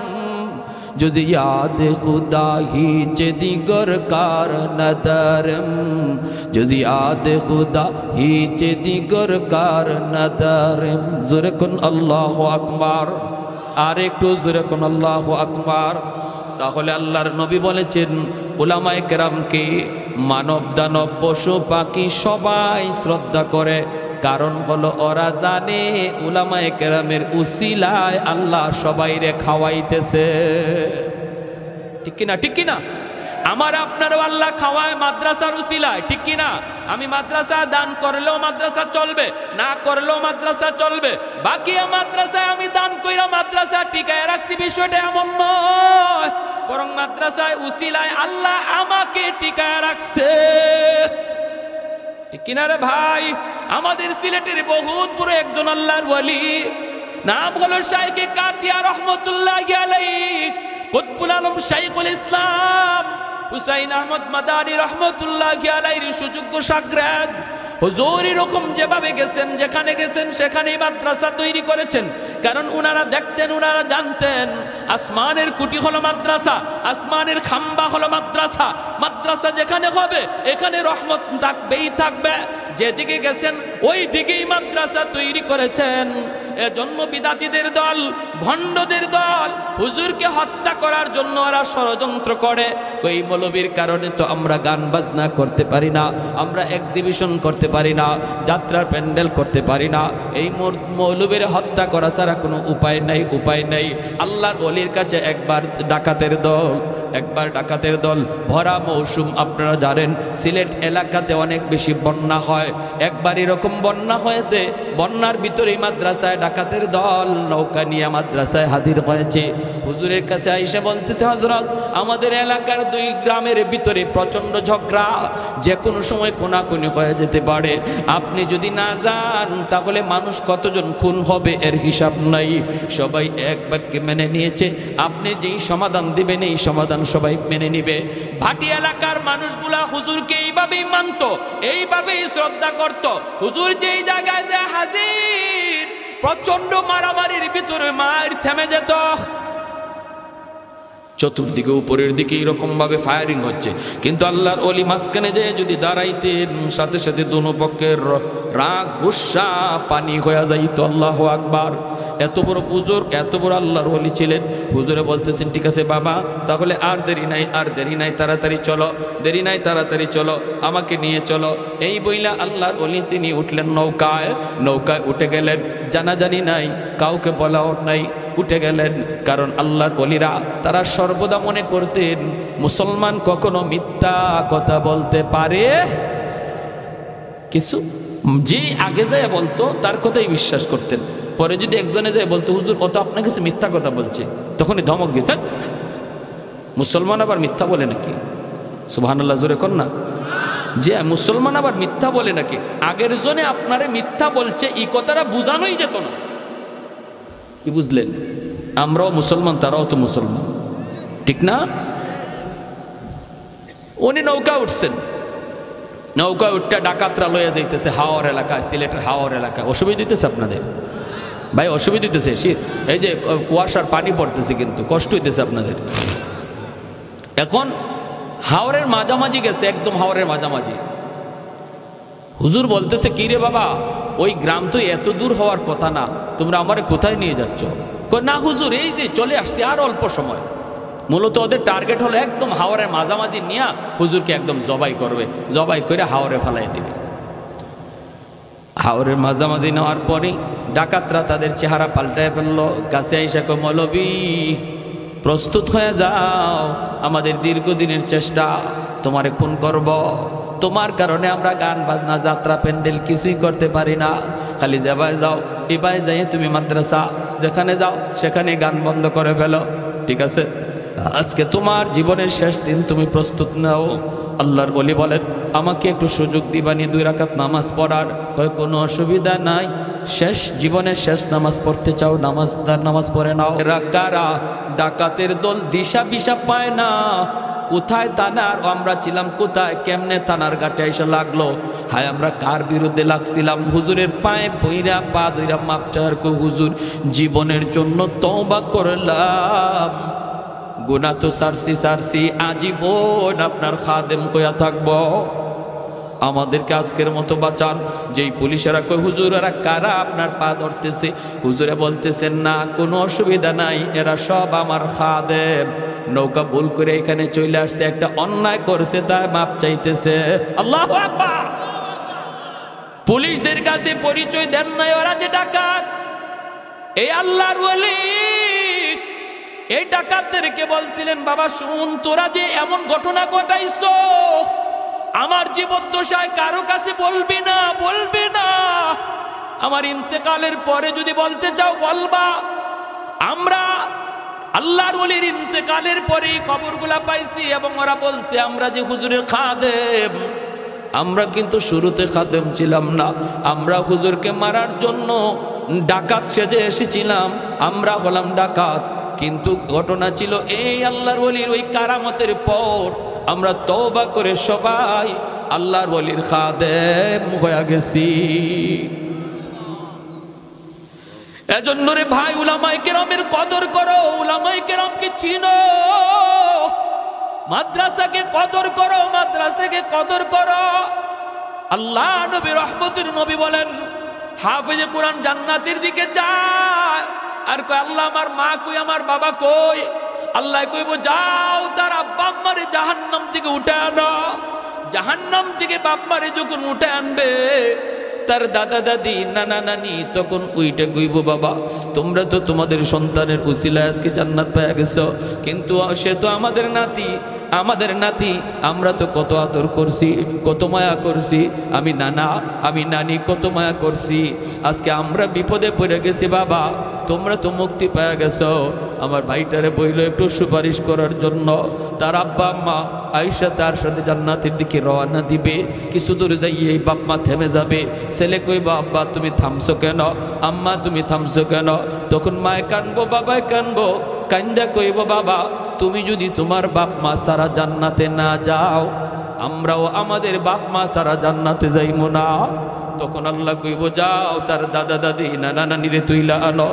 जुज़ याद खुदा ही दिगर कार नदरम, जुज़ याद खुदा ही दिगर कार नदरम। ज़ोरे कुन अल्लाहु अकबर, আর একটু জোরে কোন আল্লাহু আকবার। তাহলে আল্লাহর নবী বলেছেন, উলামায়ে কেরামকে মানব দানব পশু পাখি সবাই শ্রদ্ধা করে, কারণ হলো ওরা জানে উলামায়ে কেরামের উসিলায় আল্লাহ সবাইরে খাওয়াইতেছে। ঠিক কিনা? ঠিক কিনা? আমার আপনারও আল্লাহ খাওয়ায় মাদ্রাসার উসিলায়, ঠিক কিনা? আমি মাদ্রাসা দান করলেও মাদ্রাসা চলবে, না করলেও মাদ্রাসা চলবে, বাকি মাদ্রাসায় আমি দান কইরা মাদ্রাসা টিকায় রাখছি, বিষয়টা এমন নয়, বরং মাদ্রাসায় উসিলায় আল্লাহ আমাকে টিকায় রাখছে। ঠিক কিনা রে ভাই? আমাদের সিলেটের বহুত পুরো একজন আল্লাহর ওয়ালি, নাম হলো শাইখে কাতিয়া রহমতুল্লাহি আলাইহি, কুতবুল আলম শাইখুল ইসলাম হুসাইন আহমদ মাদানী রহমতুল্লাহি আলাইহির সুযোগ্য শাগরেদ। হুজুর এরকম যেভাবে গেছেন, যেখানে গেছেন সেখানেই মাদ্রাসা তৈরি করেছেন। কারণ উনারা দেখতেন, উনারা জানতেন আসমানের কুটি হলো মাদ্রাসা, আসমানের খাম্বা হলো মাদ্রাসা। মাদ্রাসা যেখানে হবে এখানে রহমত থাকবেই থাকবে। যেদিকে গেছেন ওই দিকেই মাদ্রাসা তৈরি করেছেন। এজন্য বিদাতীদের দল, ভণ্ডদের দল হুজুরকে হত্যা করার জন্য ওরা ষড়যন্ত্র করে। ওই মৌলবীর কারণে তো আমরা গান বাজনা করতে পারি না, আমরা এক্সিবিশন করতে পারি না, যাত্রার প্যান্ডেল করতে পারি না। এই মৌলবীর হত্যা করা ছাড়া কোনো উপায় নাই, উপায় নাই। আল্লাহর ওলির কাছে একবার ডাকাতের দল ভরা মৌসুম, আপনারা জানেন সিলেট এলাকাতে অনেক বেশি বন্যা হয়। একবার এরকম বন্যা হয়েছে, বন্যার ভিতরেই মাদ্রাসায় ডাকাতের দল নৌকা নিয়ে মাদ্রাসায় হাজির হয়েছে। হুজুরের কাছে আইসা বলতেছে, হযরত আমাদের এলাকার 2 গ্রামের ভিতরে প্রচন্ড ঝগড়া, যে কোনো সময় কোনাকুনি হয়ে যেতে পারে। আপনি যদি না যান তাহলে মানুষ কতজন খুন হবে এর হিসাব নাই। সবাই এক বাক্যে মেনে নিয়েছে, আপনি যেই সমাধান দিবেন এই সমাধান সবাই মেনে নিবে। ভাটি এলাকার মানুষগুলা হুজুরকে এইভাবেই মানত, এইভাবেই শ্রদ্ধা করত। হুজুর যেই জায়গায় যে হাজির, প্রচন্ড মারামারির ভিতরে মার থেমে যেত। চতুর্দিকে উপরের দিকে এরকম ভাবে ফায়ারিং হচ্ছে, কিন্তু আল্লাহর ওলি মাঝখানে যে যদি দাঁড়াইতেন সাথে সাথে দোনো পক্ষের রাগ গুসা পানি হয়ে যাইত। আল্লাহু আকবার। এত বড় বুজুর্গ, এত বড় আল্লাহর ওলি ছিলেন। হুজুরে বলতেছেন, ঠিক আছে বাবা, তাহলে আর দেরি নাই, তাড়াতাড়ি চলো, দেরি নাই তাড়াতাড়ি চলো, আমাকে নিয়ে চলো। এই বইলা আল্লাহর ওলি তিনি উঠলেন নৌকায় উঠে গেলেন। জানাজানি নাই, কাউকে বলাও নাই, উঠে গেলেন। কারণ আল্লাহর ওলিরা তারা সর্বদা মনে করতেন মুসলমান কখনো মিথ্যা কথা বলতে পারে কিছু। যে আগে যায় বলতো তার কথাই বিশ্বাস করতেন। পরে যদি একজনে যায় বলতো, হুজুর ও তো আপনার কাছে মিথ্যা কথা বলছে, তখনই ধমক দিতেন, মুসলমান আবার মিথ্যা বলে নাকি? সুবহানাল্লাহ, জোরে কর না। যে মুসলমান আবার মিথ্যা বলে নাকি? আগের জনে আপনারে মিথ্যা বলছে এই কথাটা বুঝানোই যেত না। কি বুঝলেন? আমরাও মুসলমান, তারাও তো মুসলমান, ঠিক না? উনি নৌকা উঠছেন, নৌকা উঠটা ডাকাতরা লয়ে যাইতেছে হাওর এলাকায়, সিলেটের হাওর এলাকায়। অসুবিধা দিতেছে আপনাদের ভাই? অসুবিধা দিতেছে? এই যে কুয়াশার পানি পড়তেছে, কিন্তু কষ্ট হইতেছে আপনাদের। এখন হাওরের মাঝামাঝি গেছে, একদম হাওরের মাঝামাঝি। হুজুর বলতেছে, কি রে বাবা, ওই গ্রাম তো এত দূর হওয়ার কথা না, তোমরা আমারে কোথায় নিয়ে যাচ্ছ? না হুজুর, এই যে চলে আসছি, আর অল্প সময়। মূলত ওদের টার্গেট হলো একদম হাওরের মাঝামাঝি নিয়ে হুজুরকে একদম জবাই করবে, জবাই করে হাওরে ফেলাই দিবে। হাওরের মাঝামাঝি নেওয়ার পরে ডাকাতরা তাদের চেহারা পাল্টায় ফেললো। কাছে আইসা কয়, মৌলবী প্রস্তুত হয়ে যাও, আমাদের দীর্ঘদিনের চেষ্টা, তোমারে খুন করব। তোমার কারণে আমরা গান বাজনা, যাত্রা, প্যান্ডেল কিছুই করতে পারি না। খালি যাবাই যাও, এবার যাই তুমি মাদ্রাসা, যেখানে যাও সেখানে গান বন্ধ করে ফেলো। ঠিক আছে, আজকে তোমার জীবনের শেষ দিন, তুমি প্রস্তুত নাও। আল্লাহর ওলি বলেন, আমাকে একটু সুযোগ দিবানি 2 রাকাত নামাজ পড়ার? কয়, কোনো অসুবিধা নাই, শেষ জীবনের শেষ নামাজ পড়তে চাও, নামাজ পড়ে নাও। কারা? ডাকাতের দল দিশা বিশা পায় না, কোথায় থানার, আমরা ছিলাম কোথায়, কেমনে থানার ঘাটে এসে লাগলো। হায় আমরা কার বিরুদ্ধে লাগছিলাম? হুজুরের পায়ে পইরা পা ধইরা মাপ চাওয়ার, কই হুজুর জীবনের জন্য তওবা করলাম, গুনাহ তো সারছি, আজীবন আপনার খাদেম হইয়া থাকবো, আমাদেরকে আজকের মতো বাঁচান। যেই পুলিশেরা কই, হুজুর এরা কারা আপনার পা ধরতেছে? হুজুরে বলতেছেন, না কোনো অসুবিধা নাই, এরা সব আমার খাদেম, নৌকা ভুল করে এখানে চলে আসছে, একটা অন্যায় করেছে তাই মাপ চাইতেছে। আল্লাহু আকবার। পুলিশদের কাছে পরিচয় দেন নাই ওরা যে ডাকাত। এই আল্লাহর ওলি এই ডাকাতদেরকে বলছিলেন, বাবা শুন, তোরা যে এমন ঘটনা ঘটাইছো আমার জীবদ্দশায় কারো কাছে বলবি না, আমার ইন্তেকালের পরে যদি বলতে চাও বলবা। আমরা আল্লাহর ওলির ইন্তেকালের পরে খবরগুলা পাইছি, এবং ওরা বলছে আমরা যে হুজুরের খাদেম, আমরা কিন্তু শুরুতে খাদেম ছিলাম না, আমরা হুজুরকে মারার জন্য ডাকাত সেজে এসেছিলাম, আমরা হলাম ডাকাত। কিন্তু ঘটনা ছিল এই, আল্লাহর ওলির ওই কারামতের পর আমরা তওবা করে সবাই আল্লাহর ওলির খাদেম হয়ে গেছি। এজন্য রে ভাই, উলামায়ে কেরামের কদর করো, উলামায়ে কেরামকে চিনো, মাদ্রাসাকে কদর করো, মাদ্রাসাকে কদর করো। আল্লাহ নবী রহমতের নবী বলেন, হাফেজে কোরআন জান্নাতের দিকে যায় আর কয় আল্লাহ আমার মা কই, আমার বাবা কই? আল্লাহ কইব যাও তার আব্বা আম্মারে জাহান্নাম থেকে উঠে আনো। জাহান্নাম থেকে বাপ মারে যখন উঠে আনবে, তার দাদা দাদি নানা নানি তখন উইটে কইব বাবা তোমরা তো তোমাদের সন্তানের উসিলায় আজকে জান্নাত পেয়ে গেছো, কিন্তু সে তো আমাদের নাতি, আমাদের নাতি, আমরা তো কত আদর করছি, কত মায়া করছি, আমি নানা আমি নানি কত মায়া করছি, আজকে আমরা বিপদে পড়ে গেছি বাবা, তোমরা তো মুক্তি পেয়ে গেছো। আমার ভাইটারে বইল একটু সুপারিশ করার জন্য। তার আব্বা আম্মা আয়েশা তার সাথে জান্নাতের দিকে রওনা দিবে, কিছু দূর যাইয়ে বাপ মা থেমে যাবে। ছেলে কইবা আব্বা তুমি থামছো কেন, আম্মা তুমি থামছো কেন? তখন মায় কানবো, বাবায় কানবো, কান্দা কইব বাবা তুমি যদি তোমার বাপ মা সারা জান্নাতে না যাও, আমরাও আমাদের বাপ মা সারা জান্নাতে যাইব না। তখন আল্লাহ কইব যাও তার দাদা দাদি নানা নানিরে তুইলা আনো।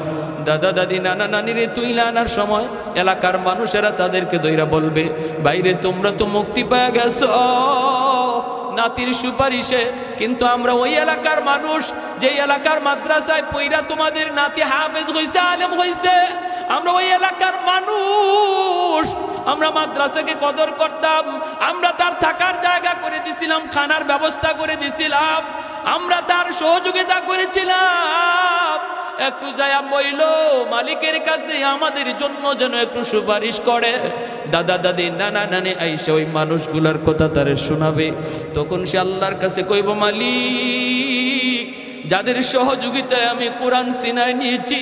দাদা দাদি নানা নানিরে তুইলা আনার সময় এলাকার মানুষেরা তাদেরকে দইরা বলবে বাইরে তোমরা তো মুক্তি পেয়ে গেছো নাতির সুপারিশে, কিন্তু আমরা ওই এলাকার মানুষ, যে এলাকার মাদ্রাসায় পইরা তোমাদের নাতি হাফেজ হইছে, আলেম হইছে, আমরা ওই এলাকার মানুষ, আমরা মাদ্রাসাকে কদর করতাম, আমরা তার থাকার জায়গা করে দিছিলাম, খানার ব্যবস্থা করে দিছিলাম, আমরা তার সহযোগিতা করেছিলাম। একটু যায়া বইল মালিকের কাছে আমাদের জন্য যেন একটু সুপারিশ করে। দাদা দাদি নানা নানি আইসা ওই মানুষগুলার কথা তারে শোনাবে। তখন সে আল্লাহর কাছে কইব মালিক যাদের সহযোগিতায় আমি কোরআন সিনায় নিয়েছি,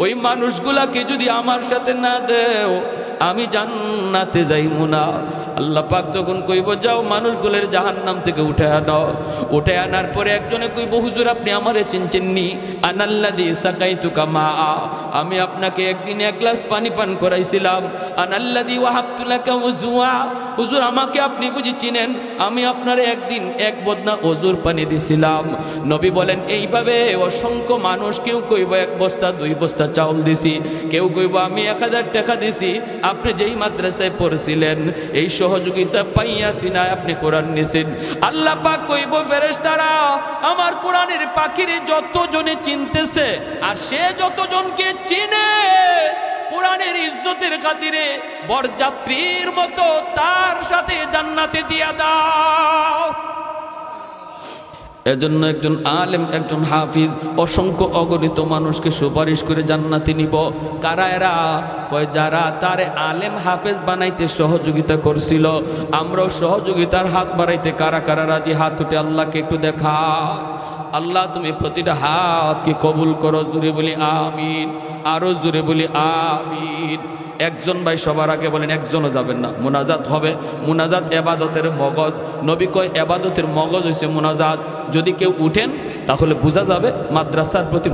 ওই মানুষগুলাকে যদি আমার সাথে না দেও আমি জান্নাতে যাইমু না। আল্লাহ পাক তখন কইব যাও মানুষগুলোর জাহান্নাম থেকে উঠে আনো। উঠে আনার পরে একজনে কইব হুজুর আপনি আমারে চিনছেননি, আনাল্লাযী সাকাইতুকা মা, আমি আপনাকে একদিন এক গ্লাস পানি পান করাইছিলাম। আনাল্লাযী ওয়াহাবতু লাকা ওযুআ, হুজুর আমাকে আপনি বুঝি চিনেন, আমি আপনারে একদিন এক বদনা ওজুর পানি দিছিলাম। নবী বলেন এইভাবে অসংখ্য মানুষ, কেউ কইব এক বস্তা দুই বস্তা চাউল দিছি, কেউ কইব আমি 1000 টাকা দিছি, আপনি যেই মাদ্রাসায় পড়ছিলেন এই সহযোগিতা পাইয়া সিনায় আপনি কোরআন নিছেন। আল্লাহ পাক কইব ফেরেশতারা আমার কোরআনের পাখিরে যতজনে চিনতেছে আর সে যতজনকে চিনে কোরআনের ইজ্জতের খাতিরে বরযাত্রীর মতো তার সাথে জান্নাতে দিয়া দাও। এজন্য একজন আলেম একজন হাফিজ অসংখ্য অগণিত মানুষকে সুপারিশ করে জান্নাতে নিব। কারা এরা? কয় যারা তারে আলেম হাফেজ বানাইতে সহযোগিতা করছিল। আমরাও সহযোগিতার হাত বাড়াইতে কারা কারা রাজি? হাত উঠে আল্লাহকে একটু দেখা। আল্লাহ তুমি প্রতিটা হাতকে কবুল করো, জুড়ে বলি আমিন, আরো জুড়ে বলি আমিন। একজন ভাই সবার আগে বলেন, একজনও যাবেন না, মুনাজাত হবে। মুনাজাত এবাদতের মগজ। নবী কয় এবাদতের মগজ হইছে মুনাজাত। যদি কেউ উঠেন তাহলে বোঝা যাবে মাদ্রাসার প্রতি